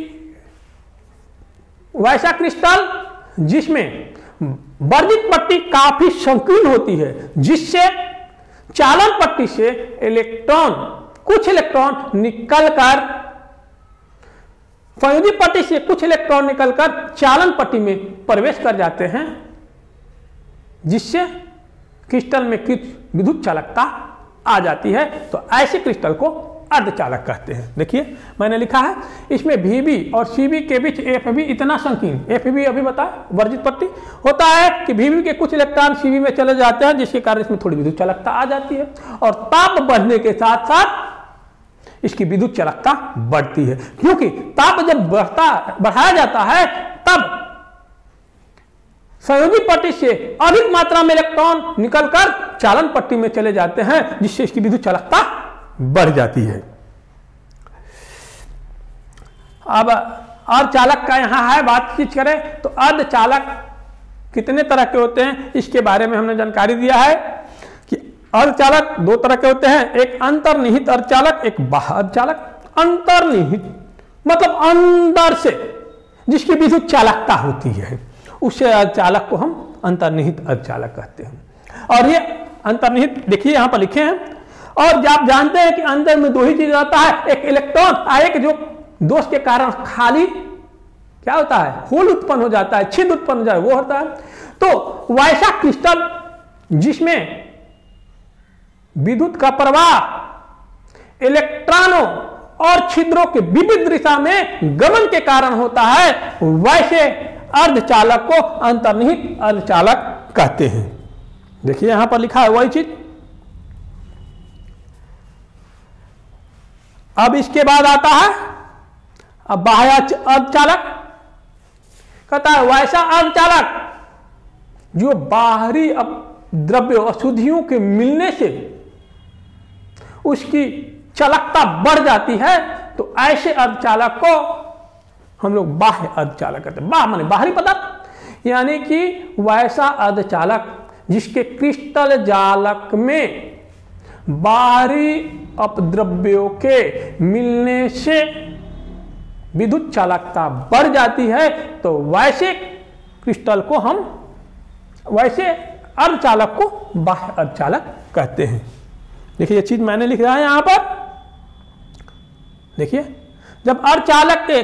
वैसा क्रिस्टल जिसमें वर्जित पट्टी काफी संकीर्ण होती है, जिससे चालन पट्टी से कुछ इलेक्ट्रॉन निकलकर संयोजी पट्टी से कुछ इलेक्ट्रॉन निकलकर चालन पट्टी में प्रवेश कर जाते हैं, जिससे क्रिस्टल में कुछ विद्युत चालकता आ जाती है। तो ऐसे क्रिस्टल को अर्धचालक कहते हैं। देखिए मैंने लिखा है, इसमें VB और CB के बीच FB इतना संकीर्ण, FB अभी बताया वर्जित पट्टी होता है कि VB के कुछ इलेक्ट्रॉन CB में चले जाते हैं, जिसके कारण इसमें थोड़ी विद्युत चालकता आ जाती है, और ताप बढ़ने के साथ साथ इसकी विद्युत चालकता बढ़ती है। क्योंकि ताप जब बढ़ाया जाता है तब संयोजी पट्टी से अधिक मात्रा में इलेक्ट्रॉन निकलकर चालन पट्टी में चले जाते हैं, जिससे इसकी विद्युत चालकता बढ़ जाती है। अब अर्धचालक का यहां है बातचीत करें तो अर्धचालक कितने तरह के होते हैं, इसके बारे में हमने जानकारी दिया है कि अर्धचालक दो तरह के होते हैं, एक अंतर्निहित अर्धचालक, एक बाह्य अर्धचालक। अंतर्निहित मतलब अंदर से जिसकी विद्युत चालकता होती है, उसे अर्धचालक को हम अंतर्निहित अर्धचालक कहते हैं। और ये अंतर्निहित देखिए यहां पर लिखे हैं, और आप जानते हैं कि अंदर में दो ही चीज रहता है, एक इलेक्ट्रॉन और एक जो दोष के कारण खाली क्या होता है, होल उत्पन्न हो जाता है, छिद्र उत्पन्न हो जाए, वो होता है। तो वैसा क्रिस्टल जिसमें विद्युत का प्रवाह इलेक्ट्रॉनों और छिद्रों के विविध दिशा में गमन के कारण होता है, वैसे अर्धचालक को अंतर्निहित अर्धचालक कहते हैं। देखिए यहां पर लिखा है वही चीज। अब इसके बाद आता है अब बाह्य अर्धचालक। कहता है वैसा अर्धचालक जो बाहरी द्रव्य अशुद्धियों के मिलने से उसकी चालकता बढ़ जाती है, तो ऐसे अर्धचालक को हम लोग बाह्य अर्धचालक कहते हैं। बाह्य माने बाहरी पदार्थ, यानी कि वैसा अर्धचालक जिसके क्रिस्टल जालक में बाहरी अपद्रव्यों के मिलने से विद्युत चालकता बढ़ जाती है, तो वैसे क्रिस्टल को हम वैसे अर्धचालक को बाह्य अर्धचालक कहते हैं। देखिए ये चीज मैंने लिख रहा है यहां पर। देखिए जब अर्धचालक के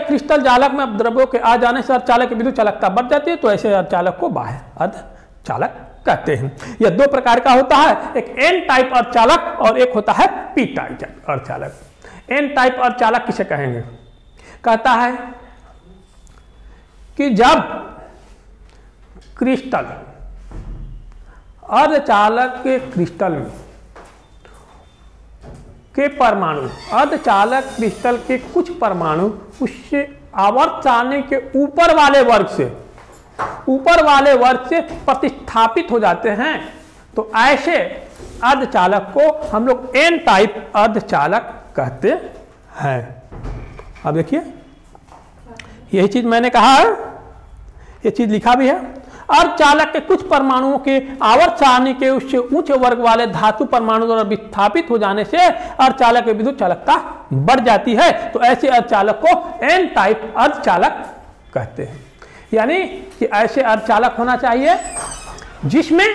क्रिस्टल जालक में द्रव्यों के आ जाने से अर्धचालक की विद्युत चालकता बढ़ जाती है, तो ऐसे अर्धचालक को बाह्य अर्धचालक कहते हैं। यह दो प्रकार का होता है, एक एन टाइप अर्धचालक और एक होता है पी टाइप अर्धचालक। एन टाइप अर्धचालक किसे कहेंगे, कहता है कि जब क्रिस्टल अर्धचालक के क्रिस्टल में के परमाणु, अर्धचालक क्रिस्टल के कुछ परमाणु उससे आवर्त सारणी के ऊपर वाले वर्ग से प्रतिस्थापित हो जाते हैं, तो ऐसे अर्धचालक को हम लोग एन टाइप अर्धचालक कहते हैं। अब देखिए यही चीज मैंने कहा है, ये चीज लिखा भी है। अर्धचालक के कुछ परमाणुओं के आवर्त सारणी के उससे उच्च वर्ग वाले धातु परमाणु द्वारा विस्थापित हो जाने से अर्धचालक की विद्युत चालकता बढ़ जाती है, तो ऐसे अर्धचालक को एन टाइप अर्धचालक कहते हैं। यानी कि ऐसे अर्धचालक होना चाहिए जिसमें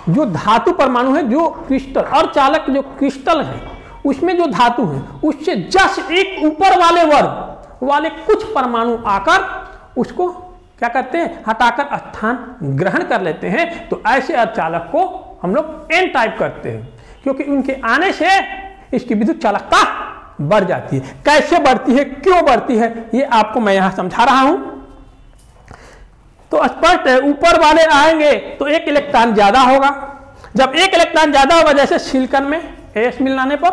जो धातु परमाणु है, जो क्रिस्टल अर्धचालक जो क्रिस्टल है उसमें जो धातु है उससे जस्ट एक ऊपर वाले वर्ग वाले कुछ परमाणु आकर उसको क्या करते हैं, हटाकर स्थान ग्रहण कर लेते हैं। तो ऐसे अर्धचालक को हम लोग एन टाइप करते हैं, क्योंकि उनके आने से इसकी विद्युत चालकता बढ़ जाती है। कैसे बढ़ती है, क्यों बढ़ती है, ये आपको मैं यहां समझा रहा हूं। तो स्पष्ट है, ऊपर वाले आएंगे तो एक इलेक्ट्रॉन ज्यादा होगा। जब एक इलेक्ट्रॉन ज्यादा होगा, जैसे सिलिकॉन में एस मिलाने पर,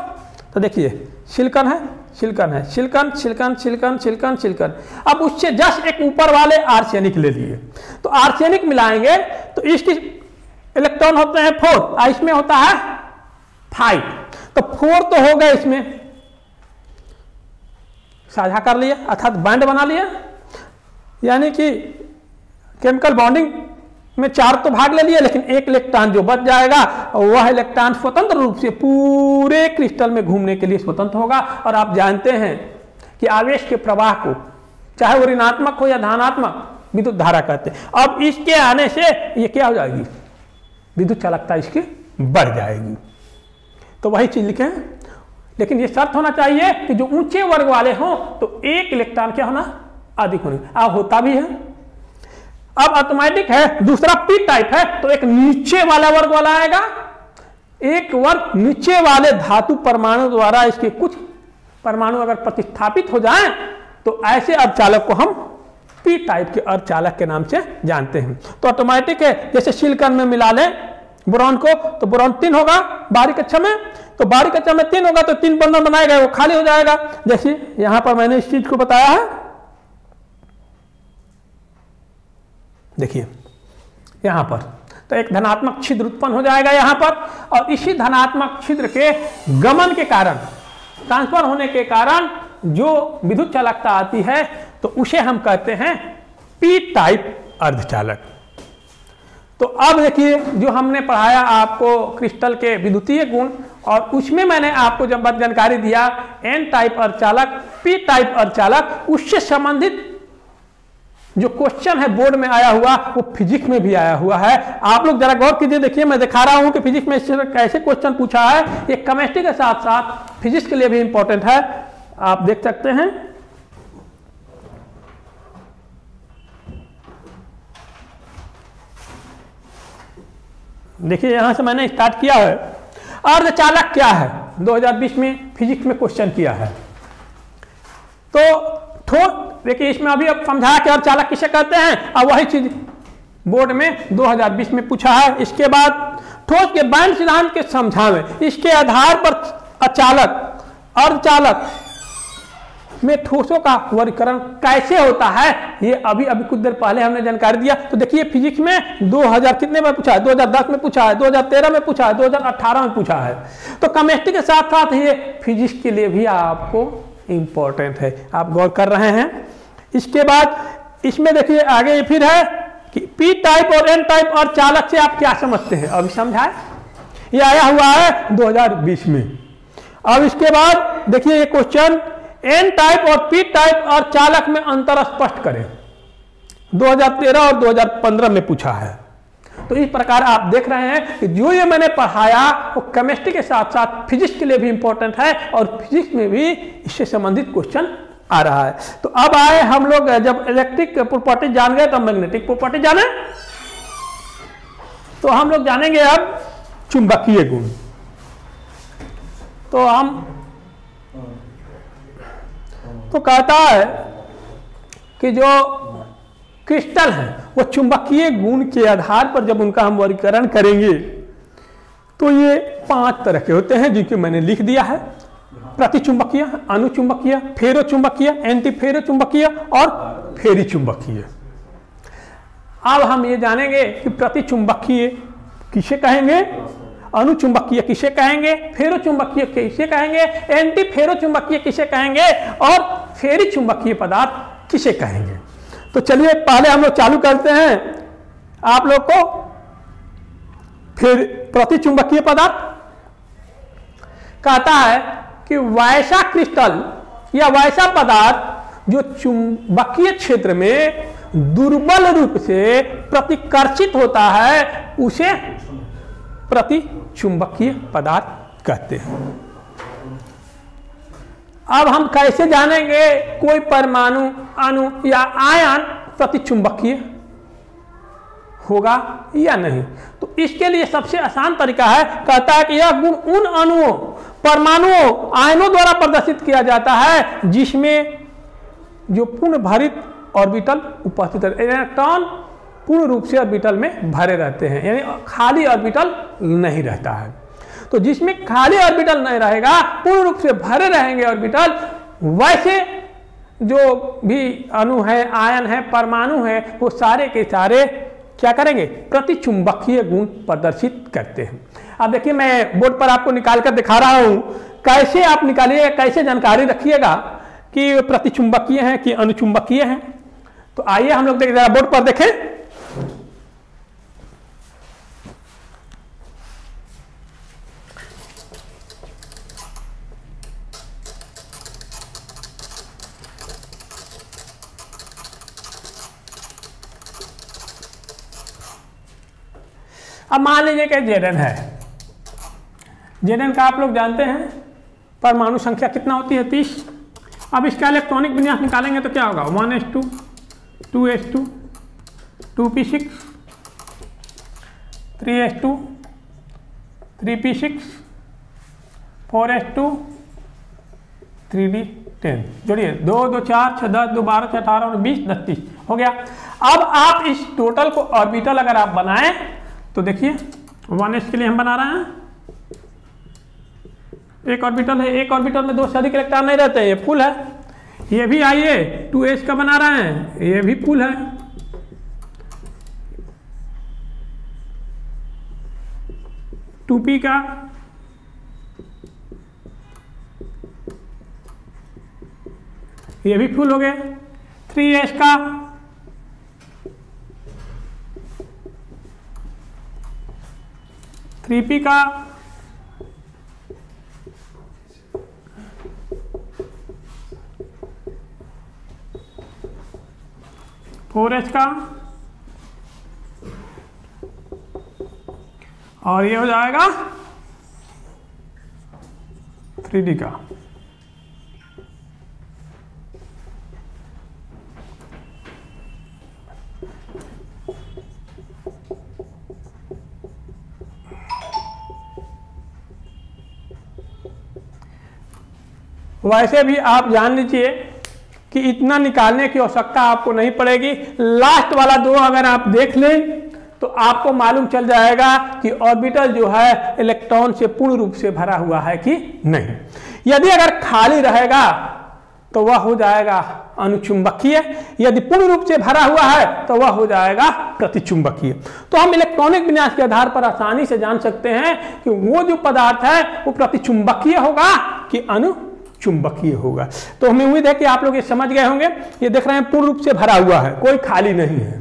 तो देखिए सिलिकॉन है, सिलिकॉन है, silicon silicon silicon silicon silicon. अब उससे जस्ट एक ऊपर वाले आर्सेनिक ले लिए, तो आर्सेनिक मिलाएंगे तो इसकी इलेक्ट्रॉन होते हैं 4, इसमें होता है 5। तो 4 तो हो गए, इसमें साझा कर लिया अर्थात बॉन्ड बना लिया, यानी कि केमिकल बॉन्डिंग में 4 तो भाग ले लिया, लेकिन एक इलेक्ट्रॉन जो बच जाएगा वह इलेक्ट्रॉन स्वतंत्र रूप से पूरे क्रिस्टल में घूमने के लिए स्वतंत्र होगा। और आप जानते हैं कि आवेश के प्रवाह को चाहे वो ऋणात्मक हो या धनात्मक विद्युत धारा कहते हैं। अब इसके आने से ये क्या हो जाएगी, विद्युत चालकता इसकी बढ़ जाएगी। तो वही चीज लिखे हैं, लेकिन ये शर्त होना चाहिए कि जो ऊंचे वर्ग वाले हों तो एक इलेक्ट्रॉन क्या होना, अधिक होने। अब होता भी है। अब ऑटोमेटिक है, दूसरा पी टाइप है, तो एक नीचे वाला वर्ग वाला आएगा, एक वर्ग नीचे वाले धातु परमाणु द्वारा इसके कुछ परमाणु अगर प्रतिस्थापित हो जाएं तो ऐसे अर्धचालक को हम पी टाइप के अर्धचालक के नाम से जानते हैं। तो ऑटोमेटिक है, जैसे सिलिकॉन में मिला लें बोरॉन को, तो बोरॉन 3 होगा बारीक कक्षा में, तो बारीक कक्षा में 3 होगा तो 3 बंधन बनाएगा, वो खाली हो जाएगा। जैसे यहां पर मैंने इस चीज को बताया है, देखिए यहां पर तो एक धनात्मक छिद्र उत्पन्न हो जाएगा यहां पर, और इसी धनात्मक छिद्र के गमन के कारण, ट्रांसफर होने के कारण जो विद्युत चालकता आती है तो उसे हम कहते हैं पी टाइप अर्धचालक। तो अब देखिए जो हमने पढ़ाया आपको क्रिस्टल के विद्युतीय गुण, और उसमें मैंने आपको जब जानकारी दिया एन टाइप अर्धचालक, पी टाइप अर्धचालक, उससे संबंधित जो क्वेश्चन है बोर्ड में आया हुआ वो फिजिक्स में भी आया हुआ है। आप लोग जरा गौर कीजिए, देखिए मैं दिखा रहा हूं कि फिजिक्स में कैसे क्वेश्चन पूछा है। ये केमिस्ट्री के साथ साथ फिजिक्स के लिए भी इंपॉर्टेंट है, आप देख सकते हैं। देखिए यहां से मैंने स्टार्ट किया है, अर्धचालक क्या है 2020 में फिजिक्स में क्वेश्चन किया है। तो देखिए इसमें अभी अब समझाया कि अर्धचालक किसे कहते हैं, अब वही चीज बोर्ड में 2020 में पूछा है। इसके बाद ठोस के बैंड सिद्धांत के समझावे, इसके आधार पर अचालक अर्धचालक में ठोसों का वर्गीकरण कैसे होता है, ये अभी कुछ देर पहले हमने जानकारी दिया। तो देखिए फिजिक्स में 2000 कितने में पूछा है, 2010 में पूछा है, 2013 में पूछा है, 2018 में पूछा है। तो केमिस्ट्री के साथ साथ ये फिजिक्स के लिए भी आपको इंपॉर्टेंट है, आप गौर कर रहे हैं। इसके बाद इसमें देखिए आगे फिर है कि पी टाइप और एन टाइप और चालक से आप क्या समझते हैं, अभी समझाए, ये आया हुआ है 2020 में। अब इसके बाद देखिए ये क्वेश्चन एन टाइप और पी टाइप और चालक में अंतर स्पष्ट करें, 2013 और 2015 में पूछा है। तो इस प्रकार आप देख रहे हैं कि जो ये मैंने पढ़ाया वो केमिस्ट्री के साथ साथ फिजिक्स के लिए भी इंपॉर्टेंट है, और फिजिक्स में भी इससे संबंधित क्वेश्चन आ रहा है। तो अब आए हम लोग, जब इलेक्ट्रिक प्रॉपर्टी जान गए तो मैग्नेटिक प्रॉपर्टी जाने, तो हम लोग जानेंगे अब चुंबकीय गुण। तो हम तो कहता है कि जो क्रिस्टल है वो चुंबकीय गुण के आधार पर जब उनका हम वर्गीकरण करेंगे तो ये 5 तरह के होते हैं, जिनको मैंने लिख दिया है। प्रतिचुंबकीय, अनुचुंबकीय, फेरोचुंबकीय, एंटी फेरोचुंबकीय और फेरी चुंबकीय। अब हम ये जानेंगे कि प्रतिचुंबकीय किसे कहेंगे, अनुचुंबकीय किसे कहेंगे, फेरोचुंबकीय किसे कहेंगे, एंटी फेरोचुंबकीय किसे कहेंगे, और फेरी चुंबकीय पदार्थ किसे कहेंगे। तो चलिए पहले हम लोग चालू करते हैं आप लोग को, फिर प्रतिचुंबकीय पदार्थ कहता है कि वैसा क्रिस्टल या वैसा पदार्थ जो चुंबकीय क्षेत्र में दुर्बल रूप से प्रतिकर्षित होता है उसे प्रतिचुंबकीय पदार्थ कहते हैं। अब हम कैसे जानेंगे कोई परमाणु, अणु या आयन प्रतिचुंबकीय होगा या नहीं? तो इसके लिए सबसे आसान तरीका है, कहता है कि यह गुण उन अणुओं, परमाणुओं, आयनों द्वारा प्रदर्शित किया जाता है जिसमें जो पूर्ण भरित ऑर्बिटल उपस्थित है। इलेक्ट्रॉन पूर्ण रूप से ऑर्बिटल में भरे रहते हैं, यानी खाली ऑर्बिटल नहीं रहता है। तो जिसमें खाली ऑर्बिटल नहीं रहेगा, पूर्ण रूप से भरे रहेंगे ऑर्बिटल, वैसे जो भी अणु है, आयन है, परमाणु है, वो सारे के सारे क्या करेंगे? प्रतिचुंबकीय गुण प्रदर्शित करते हैं। अब देखिए मैं बोर्ड पर आपको निकाल कर दिखा रहा हूं, कैसे आप निकालिएगा, कैसे जानकारी रखिएगा कि प्रतिचुंबकीय है कि अनुचुंबकीय है। तो आइए हम लोग देखें, जरा बोर्ड पर देखें। अब मान लीजिए कि Zn है, Zn का आप लोग जानते हैं परमाणु संख्या कितना होती है? 30। अब इसका इलेक्ट्रॉनिक विन्यास निकालेंगे तो क्या होगा? 1s2, 2s2, 2p6, 3s2, 3p6, 4s2, 3d10। जोड़िए 2, 2, 4, 6, 10, 2, 12, 6, 18, 20, 10, 30 हो गया। अब आप इस टोटल को ऑर्बिटल अगर आप बनाएं तो देखिए 1s के लिए हम बना रहे हैं, एक ऑर्बिटल है, एक ऑर्बिटल में 2 से अधिक इलेक्ट्रॉन नहीं रहते हैं, ये फुल है। ये भी आइए 2s का बना रहे हैं, ये भी फुल है। टू पी का, ये भी फुल हो गए। 3s का, थ्री पी का, फोर एच का, और ये हो जाएगा 3d का। वैसे भी आप जान लीजिए कि इतना निकालने की आवश्यकता आपको नहीं पड़ेगी। लास्ट वाला 2 अगर आप देख लें तो आपको मालूम चल जाएगा कि ऑर्बिटल जो है इलेक्ट्रॉन से पूर्ण रूप से भरा हुआ है कि नहीं। यदि अगर खाली रहेगा तो वह हो जाएगा अनुचुंबकीय, यदि पूर्ण रूप से भरा हुआ है तो वह हो जाएगा प्रतिचुंबकीय। तो हम इलेक्ट्रॉनिक विन्यास के आधार पर आसानी से जान सकते हैं कि वो जो पदार्थ है वो प्रतिचुंबकीय होगा कि अनुचुंबकीय होगा। तो हमें उम्मीद है कि आप लोग ये समझ गए होंगे। ये देख रहे हैं पूर्ण रूप से भरा हुआ है, कोई खाली नहीं है,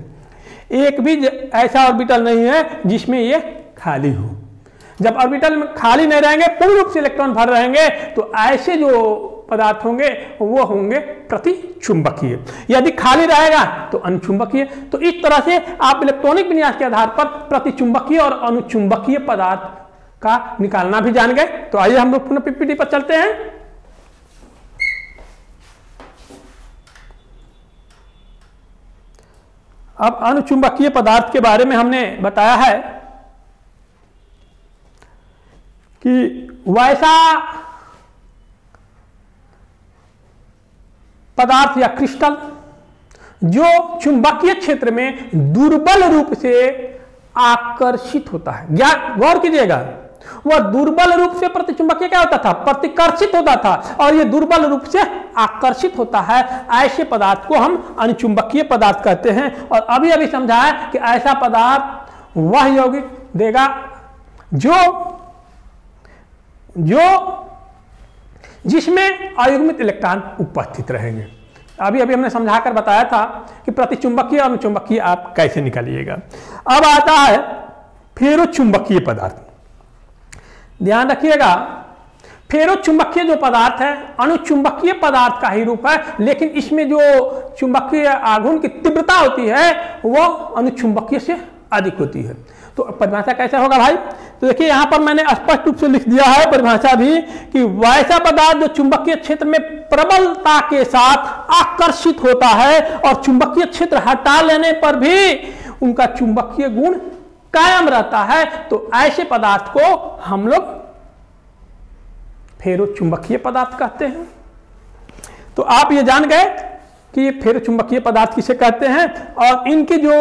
एक भी ऐसा ऑर्बिटल नहीं है जिसमें ये खाली हो। जब ऑर्बिटल में खाली नहीं रहेंगे, पूर्ण रूप से इलेक्ट्रॉन भर रहेंगे, तो ऐसे जो पदार्थ होंगे वो होंगे प्रतिचुंबकीय। यदि खाली रहेगा तो अनुचुंबकीय। तो इस तरह से आप इलेक्ट्रॉनिक विन्यास के आधार पर प्रतिचुंबकीय और अनुचुंबकीय पदार्थ का निकालना भी जान गए। तो आइए हम लोग पुनः पीपीटी पर चलते हैं। अब अनुचुंबकीय पदार्थ के बारे में हमने बताया है कि वैसा पदार्थ या क्रिस्टल जो चुंबकीय क्षेत्र में दुर्बल रूप से आकर्षित होता है। गौर कीजिएगा, वह दुर्बल रूप से प्रतिचुंबकीय क्या होता था? प्रतिकर्षित होता था, और यह दुर्बल रूप से आकर्षित होता है। ऐसे पदार्थ को हम अनुचुंबकीय पदार्थ कहते हैं। और अभी अभी समझा है कि ऐसा पदार्थ वह यौगिक देगा जिसमें अयुग्मित इलेक्ट्रॉन उपस्थित रहेंगे। अभी अभी हमने समझाकर बताया था कि प्रतिचुंबकीय और अनुचुंबकीय आप कैसे निकालिएगा। अब आता है फेरोचुंबकीय पदार्थ। ध्यान रखिएगा, फेरोचुंबकीय जो पदार्थ है अणुचुंबकीय पदार्थ का ही रूप है, लेकिन इसमें जो चुंबकीय आघूर्ण की तीव्रता होती है वो अनुचुंबकीय से अधिक होती है। तो परिभाषा कैसे होगा भाई? तो देखिए यहाँ पर मैंने स्पष्ट रूप से लिख दिया है परिभाषा भी कि वैसा पदार्थ जो चुंबकीय क्षेत्र में प्रबलता के साथ आकर्षित होता है और चुंबकीय क्षेत्र हटा लेने पर भी उनका चुंबकीय गुण कायम रहता है, तो ऐसे पदार्थ को हम लोग फेरोचुंबकीय पदार्थ कहते हैं। तो आप ये जान गए कि ये फेरोचुंबकीय पदार्थ किसे कहते हैं और इनकी जो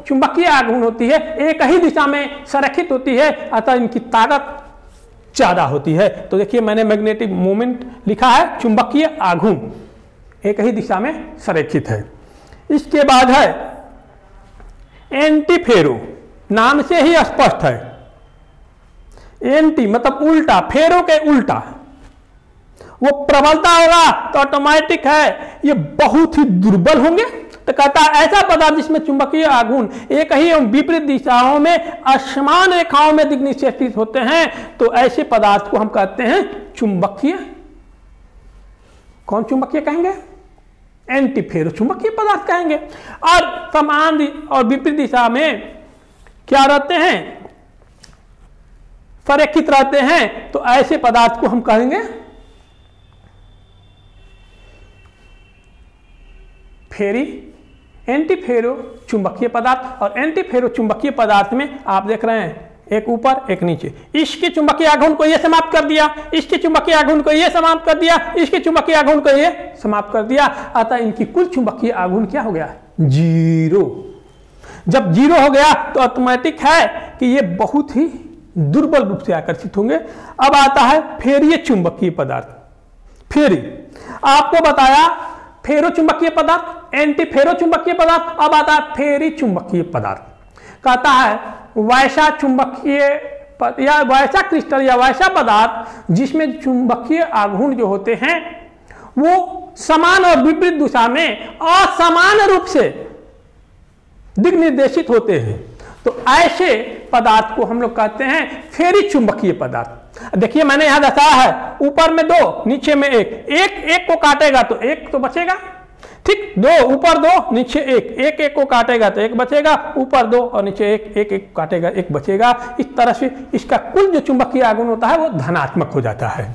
चुंबकीय आघूर्ण होती है एक ही दिशा में संरेखित होती है, अतः इनकी ताकत ज्यादा होती है। तो देखिए मैंने मैग्नेटिक मोमेंट लिखा है, चुंबकीय आघूर्ण एक ही दिशा में संरेखित है। इसके बाद है एंटीफेरो, नाम से ही स्पष्ट है, एंटी मतलब उल्टा, फेरो के उल्टा। वो प्रबलता होगा तो ऑटोमेटिक है ये बहुत ही दुर्बल होंगे। तो कहता है ऐसा पदार्थ जिसमें चुंबकीय आघूर्ण एक ही एवं विपरीत दिशाओं में असमान रेखाओं में दिग्निक्षेपित होते हैं, तो ऐसे पदार्थ को हम कहते हैं चुंबकीय। कौन चुंबकीय कहेंगे? एंटीफेरो चुंबकीय पदार्थ कहेंगे। और समान और विपरीत दिशा में क्या रहते हैं? संरेखित रहते हैं, तो ऐसे पदार्थ को हम कहेंगे फेरी एंटीफेरो चुंबकीय पदार्थ। और एंटीफेरो चुंबकीय पदार्थ में आप देख रहे हैं एक ऊपर एक नीचे, इसके चुंबकीय आघूर्ण को ये समाप्त कर दिया, इसके चुंबकीय आघूर्ण को ये समाप्त कर दिया, इसके चुंबकीय आघूर्ण को ये समाप्त कर दिया, अतः इनकी कुल चुंबकीय आघूर्ण क्या हो गया? जीरो। जब जीरो हो गया तो ऑटोमेटिक है कि ये बहुत ही दुर्बल रूप से आकर्षित होंगे। अब आता है फेरीय चुंबकीय पदार्थ। फेरी आपको बताया फेरोचुंबकीय पदार्थ, एंटीफेरो चुंबकीय पदार्थ। अब आता है फेरी चुंबकीय पदार्थ। कहता है वैसा चुंबकीय या वैसा क्रिस्टल या वैसा पदार्थ जिसमें चुंबकीय आघूर्ण जो होते हैं वो समान और विपरीत दिशा में असमान रूप से दिग्निर्देशित होते हैं, तो ऐसे पदार्थ को हम लोग कहते हैं फेरी चुंबकीय पदार्थ। देखिए मैंने यहां दर्शाया है, ऊपर में दो नीचे में एक को काटेगा तो एक तो बचेगा, ठीक, दो ऊपर दो नीचे एक को काटेगा तो एक बचेगा, ऊपर दो और नीचे एक काटेगा एक बचेगा। इस तरह से इसका कुल जो चुंबकीय आघूर्ण होता है वो धनात्मक हो जाता है।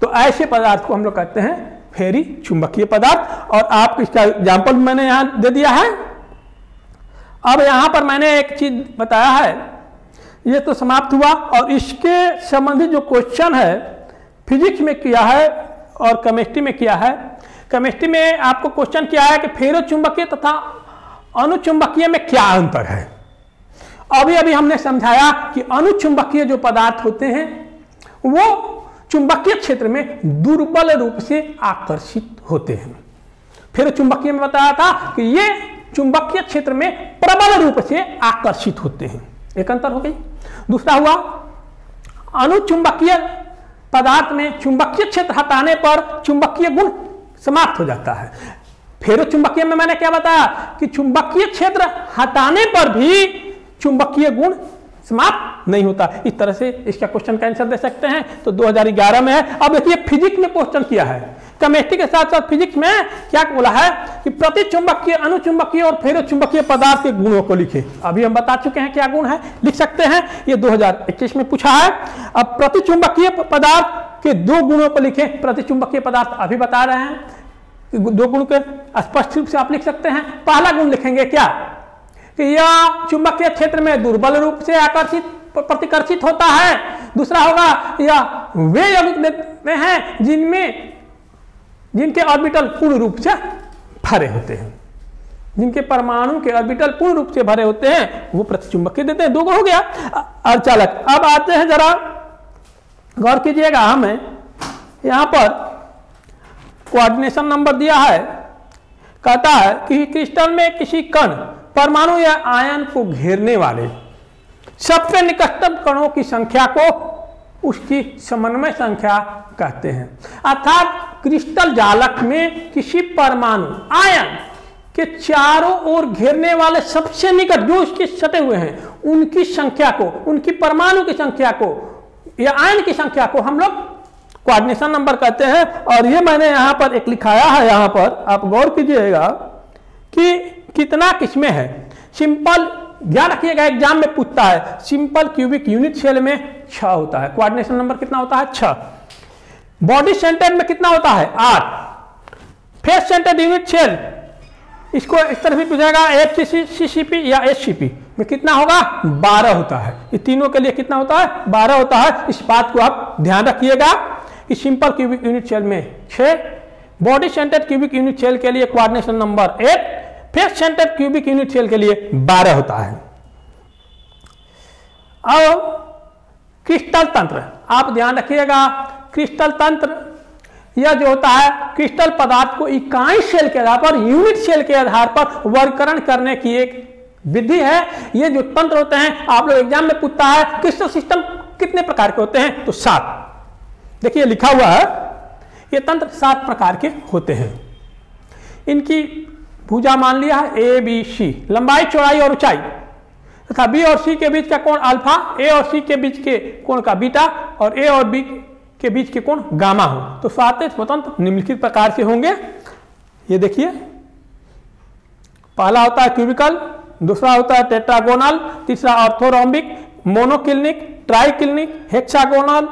तो ऐसे पदार्थ को हम लोग कहते हैं फेरी चुंबकीय पदार्थ। और आप इसका एग्जाम्पल मैंने यहां दे दिया है। अब यहां पर मैंने एक चीज बताया है, ये तो समाप्त हुआ। और इसके संबंधित जो क्वेश्चन है फिजिक्स में किया है और केमिस्ट्री में किया है। केमिस्ट्री में आपको क्वेश्चन किया है कि फेरोचुंबकीय तथा अनुचुंबकीय में क्या अंतर है। अभी अभी हमने समझाया कि अनुचुंबकीय जो पदार्थ होते हैं वो चुंबकीय क्षेत्र में दुर्बल रूप से आकर्षित होते हैं। फेरोचुंबकीय में बताया था कि ये चुंबकीय क्षेत्र में प्रबल रूप से आकर्षित होते हैं। एक अंतर हो गई। दूसरा हुआ अनुचुंबकीय पदार्थ में चुंबकीय क्षेत्र हटाने पर चुंबकीय गुण समाप्त हो जाता है। फेरोचुंबकीय में मैंने क्या बताया कि चुंबकीय क्षेत्र हटाने पर भी चुंबकीय गुण समाप्त नहीं होता। इस तरह से इसका क्वेश्चन का आंसर दे सकते हैं। तो 2011 में है। अब देखिए फिजिक्स में क्वेश्चन किया है, केमिस्ट्री के साथ साथ फिजिक्स में क्या बोला है कि प्रतिचुंबकीय, अनुचुंबकीय और फेरोचुंबकीय पदार्थ के गुणों को लिखे। अभी हम बता चुके हैं क्या गुण है, लिख सकते हैं। ये 2021 में पूछा है। अब प्रतिचुंबकीय पदार्थ के दो गुणों को लिखें। प्रतिचुंबकीय पदार्थ अभी बता रहे हैं, दो गुण के स्पष्ट रूप से आप लिख सकते हैं। पहला गुण लिखेंगे क्या कि यह चुंबकीय क्षेत्र में दुर्बल रूप से आकर्षित प्रतिकर्षित होता है। दूसरा होगा यह वे यौगिक में हैं जिनके ऑर्बिटल पूर्ण रूप से भरे होते हैं, जिनके परमाणु के ऑर्बिटल पूर्ण रूप से भरे होते हैं वो प्रतिचुंबकीय देते हैं। दो हो गया अर्धचालक। अब आते हैं, जरा गौर कीजिएगा, हमें यहां पर कोऑर्डिनेशन नंबर दिया है। कहता है कि क्रिस्टल में किसी कण, परमाणु या आयन को घेरने वाले सबसे निकटतम कणों की संख्या को उसकी समन्वय संख्या कहते हैं। अर्थात क्रिस्टल जालक में किसी परमाणु आयन के चारों ओर घेरने वाले सबसे निकट जो उसके सटे हुए हैं उनकी संख्या को, उनकी परमाणु की संख्या को या आयन की संख्या को हम लोग कोऑर्डिनेशन नंबर कहते हैं। और ये मैंने यहां पर एक लिखाया है, यहां पर आप गौर कीजिएगा कि कितना किसमें है। सिंपल ध्यान रखिएगा, एग्जाम में पूछता है सिंपल क्यूबिक यूनिट सेल में 6 होता है, कोऑर्डिनेशन नंबर कितना होता है 6। बॉडी सेंटर्ड में कितना होता है 8। फेस सेंटर्ड यूनिट सेल इसको इस तरह भी पूछेगा FCCP या SCP में कितना होगा 12 होता है। ये तीनों के लिए कितना होता है 12 होता है। इस बात को आप ध्यान रखिएगा कि सिंपल क्यूबिक यूनिट सेल में 6, body centred cubic unit cell के लिए coordination number 8, face centred cubic unit cell के लिए 12 होता है। अब क्रिस्टल तंत्र आप ध्यान रखिएगा, क्रिस्टल तंत्र यह जो होता है क्रिस्टल पदार्थ को इकाई सेल के आधार पर, यूनिट सेल के आधार पर वर्गीकरण करने की एक विधि है। ये जो तंत्र होते हैं आप लोग एग्जाम में पूछता है क्रिस्टल सिस्टम कितने प्रकार के होते हैं, तो 7। देखिए लिखा हुआ है ये तंत्र 7 प्रकार के होते हैं। इनकी भुजा मान लिया है ABC, लंबाई चौड़ाई और ऊंचाई तथा B और C के बीच का कोण अल्फा, A और C के बीच के कोण का बीटा और A और B के बीच के कोण गामा हो। तो 7 स्वतंत्र निम्नलिखित प्रकार से होंगे। ये देखिए, पहला होता है क्यूबिकल, दूसरा होता है टेट्रागोनल, तीसरा ऑर्थोरोम्बिक, मोनोक्लिनिक, ट्राइक्लिनिक, हेक्सागोनल,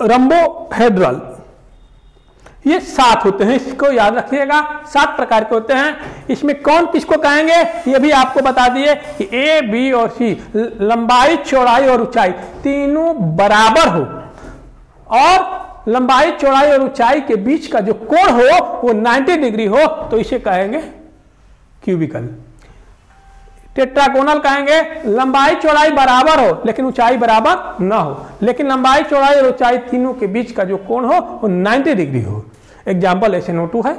रंबोहेड्रल। ये 7 होते हैं, इसको याद रखिएगा 7 प्रकार के होते हैं। इसमें कौन किसको कहेंगे ये भी आपको बता दिए कि A, B और C लंबाई चौड़ाई और ऊंचाई तीनों बराबर हो और लंबाई चौड़ाई और ऊंचाई के बीच का जो कोण हो वो 90 डिग्री हो तो इसे कहेंगे क्यूबिकल। टेट्रागोनल कहेंगे लंबाई चौड़ाई बराबर हो लेकिन ऊंचाई बराबर ना हो, लेकिन लंबाई चौड़ाई और ऊंचाई तीनों के बीच का जो कोण हो वो 90 डिग्री हो। एग्जाम्पल SNO2 है।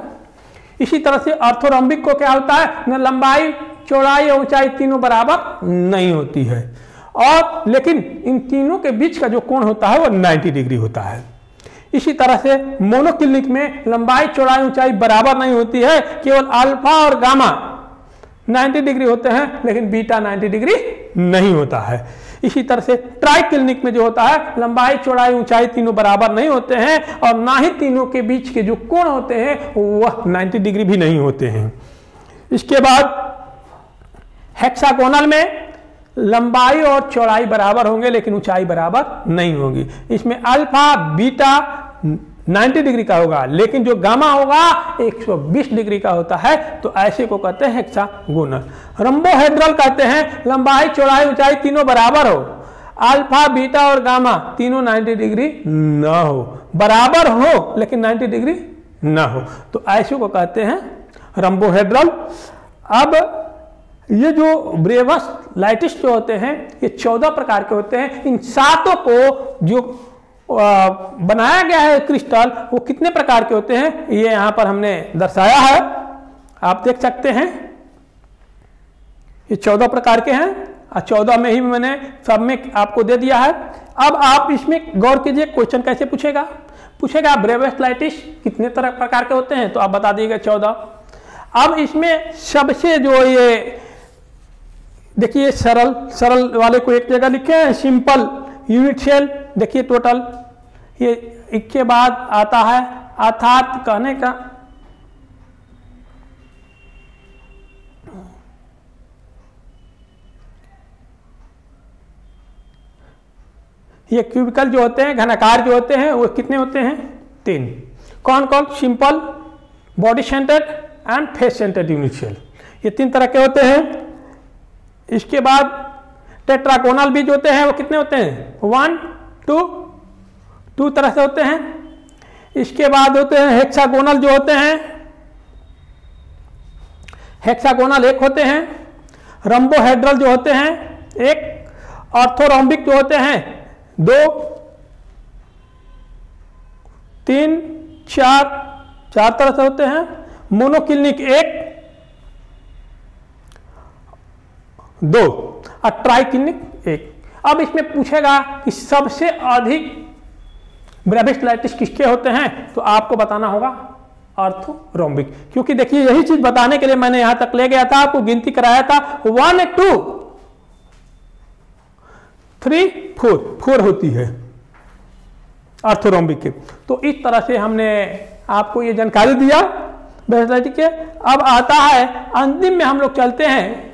इसी तरह से ऑर्थोरोम्बिक को क्या होता है न लंबाई चौड़ाई और ऊंचाई तीनों बराबर नहीं होती है और लेकिन इन तीनों के बीच का जो कोण होता है वो 90 डिग्री होता है। इसी तरह से मोनोक्लिनिक में लंबाई चौड़ाई ऊंचाई बराबर नहीं होती है, केवल अल्फा और गामा 90 डिग्री होते हैं लेकिन बीटा 90 डिग्री नहीं होता है। इसी तरह से ट्राइक्लिनिक में जो होता है लंबाई चौड़ाई ऊंचाई तीनों बराबर नहीं होते हैं और ना ही तीनों के बीच के जो कोण होते हैं वह 90 डिग्री भी नहीं होते हैं। इसके बाद हेक्सागोनल में लंबाई और चौड़ाई बराबर होंगे लेकिन ऊंचाई बराबर नहीं होगी। इसमें अल्फा बीटा 90 डिग्री का होगा लेकिन जो गामा होगा 120 डिग्री का होता है, तो ऐसे को कहते हैं हेक्सागोनल। रंबोहेड्रल कहते हैं लंबाई चौड़ाई ऊंचाई तीनों बराबर हो, अल्फा बीटा और गामा तीनों 90 डिग्री ना हो, बराबर हो लेकिन 90 डिग्री ना हो, तो ऐसे को कहते हैं रंबोहेड्रल। अब ये जो ब्रेवस लाइटिस जो होते हैं ये 14 प्रकार के होते हैं। इन 7 को जो बनाया गया है क्रिस्टल वो कितने प्रकार के होते हैं ये यहां पर हमने दर्शाया है, आप देख सकते हैं। ये 14 प्रकार के हैं और 14 में ही मैंने सब में आपको दे दिया है। अब आप इसमें गौर कीजिए क्वेश्चन कैसे पूछेगा ब्रेवस लाइटिस कितने तरह प्रकार के होते हैं, तो आप बता दीजिएगा 14। अब इसमें सबसे जो ये देखिए सरल वाले को एक जगह लिखे हैं सिंपल यूनिट सेल। देखिए टोटल ये इसके बाद आता है अर्थात कहने का ये क्यूबिकल जो होते हैं घनाकार जो होते हैं वो कितने होते हैं 3। कौन कौन? Simple, body centred and face centred unit cell, ये 3 तरह के होते हैं। इसके बाद टेट्रागोनल भी जो होते हैं वो कितने होते हैं 1 2 तरह से होते हैं। इसके बाद होते हैं हेक्सागोनल जो होते हैं, हेक्सागोनल 1 होते हैं। रंबोहेड्रल जो होते हैं 1, ऑर्थोरोम्बिक जो होते हैं 2 3 4 तरह से होते हैं। मोनोक्लिनिक 1 2 और ट्राइक्लिनिक 1। अब इसमें पूछेगा कि सबसे अधिक ब्रेविस लाइटिस किसके होते हैं, तो आपको बताना होगा ऑर्थोरोम्बिक। क्योंकि देखिए यही चीज बताने के लिए मैंने यहां तक ले गया था, आपको गिनती कराया था 1 2 3 4 होती है ऑर्थोरोम्बिक के। तो इस तरह से हमने आपको ये जानकारी दिया ब्रेविस लाइटिस के। अब आता है अंतिम में हम लोग चलते हैं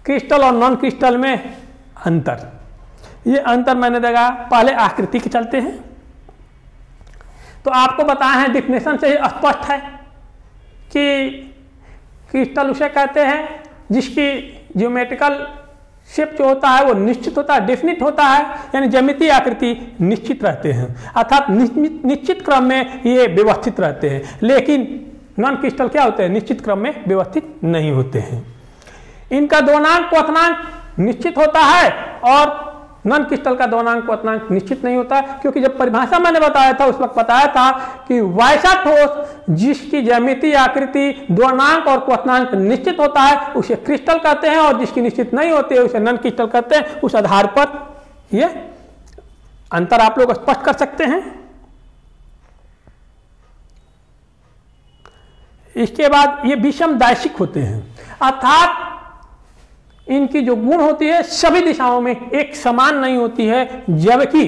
क्रिस्टल और नॉन क्रिस्टल में अंतर। ये अंतर मैंने देखा, पहले आकृति के चलते हैं। तो आपको बताया है, डिफिनेशन से ही स्पष्ट है कि क्रिस्टल उसे कहते हैं जिसकी ज्योमेट्रिकल शेप जो होता है वो निश्चित होता है, डेफिनिट होता है, यानी ज्यामितीय आकृति निश्चित रहते हैं, अर्थात निश्चित क्रम में ये व्यवस्थित रहते हैं। लेकिन नॉन क्रिस्टल क्या होते हैं, निश्चित क्रम में व्यवस्थित नहीं होते हैं। इनका द्वनांक क्वथनांक निश्चित होता है और नॉन क्रिस्टल का द्वनांक क्वथनांक निश्चित नहीं होता, क्योंकि जब परिभाषा मैंने बताया था उस वक्त बताया था कि वैसा ठोस जिसकी ज्यामितीय आकृति द्वनांक और क्वथनांक निश्चित होता है उसे क्रिस्टल कहते हैं, और जिसकी निश्चित नहीं होती है उसे नॉन क्रिस्टल कहते हैं। उस आधार पर ये अंतर आप लोग स्पष्ट कर सकते हैं। इसके बाद ये विषमदैशिक होते हैं, अर्थात इनकी जो गुण होती है सभी दिशाओं में एक समान नहीं होती है। जबकि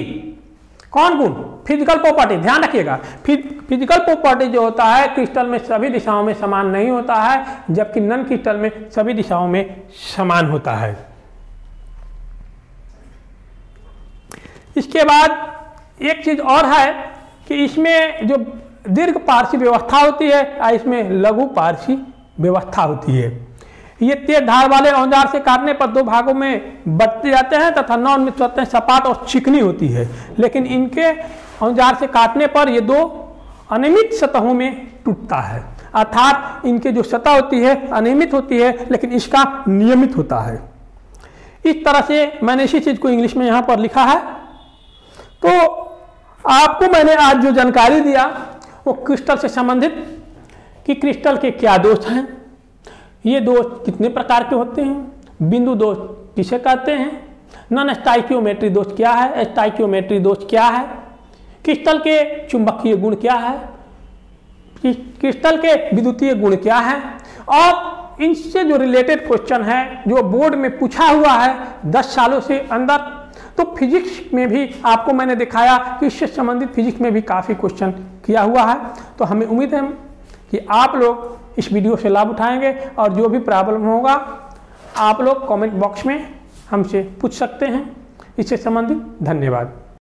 कौन गुण, फिजिकल प्रॉपर्टी, ध्यान रखिएगा, फिजिकल प्रॉपर्टी जो होता है क्रिस्टल में सभी दिशाओं में समान नहीं होता है, जबकि नॉन क्रिस्टल में सभी दिशाओं में समान होता है। इसके बाद एक चीज और है कि इसमें जो दीर्घ पारसी व्यवस्था होती है, इसमें लघु पारसी व्यवस्था होती है। ये तेज धार वाले औजार से काटने पर 2 भागों में बंटते जाते हैं तथा नॉन मित्र होते हैं, सपाट और चिकनी होती है। लेकिन इनके औजार से काटने पर ये 2 अनियमित सतहों में टूटता है, अर्थात इनके जो सतह होती है अनियमित होती है लेकिन इसका नियमित होता है। इस तरह से मैंने इसी चीज को इंग्लिश में यहाँ पर लिखा है। तो आपको मैंने आज जो जानकारी दिया वो क्रिस्टल से संबंधित कि क्रिस्टल के क्या दोष हैं, ये दोष कितने प्रकार के होते हैं, बिंदु दोष किसे कहते हैं, नॉन स्टाइकियोमेट्री दोष क्या है, स्टाइकियोमेट्री दोष क्या है, क्रिस्टल के चुंबकीय गुण क्या है, क्रिस्टल के विद्युतीय गुण क्या है, और इनसे जो रिलेटेड क्वेश्चन है जो बोर्ड में पूछा हुआ है 10 सालों से अंदर। तो फिजिक्स में भी आपको मैंने दिखाया कि इससे संबंधित फिजिक्स में भी काफ़ी क्वेश्चन किया हुआ है। तो हमें उम्मीद है कि आप लोग इस वीडियो से लाभ उठाएंगे, और जो भी प्रॉब्लम होगा आप लोग कमेंट बॉक्स में हमसे पूछ सकते हैं इससे संबंधित। धन्यवाद।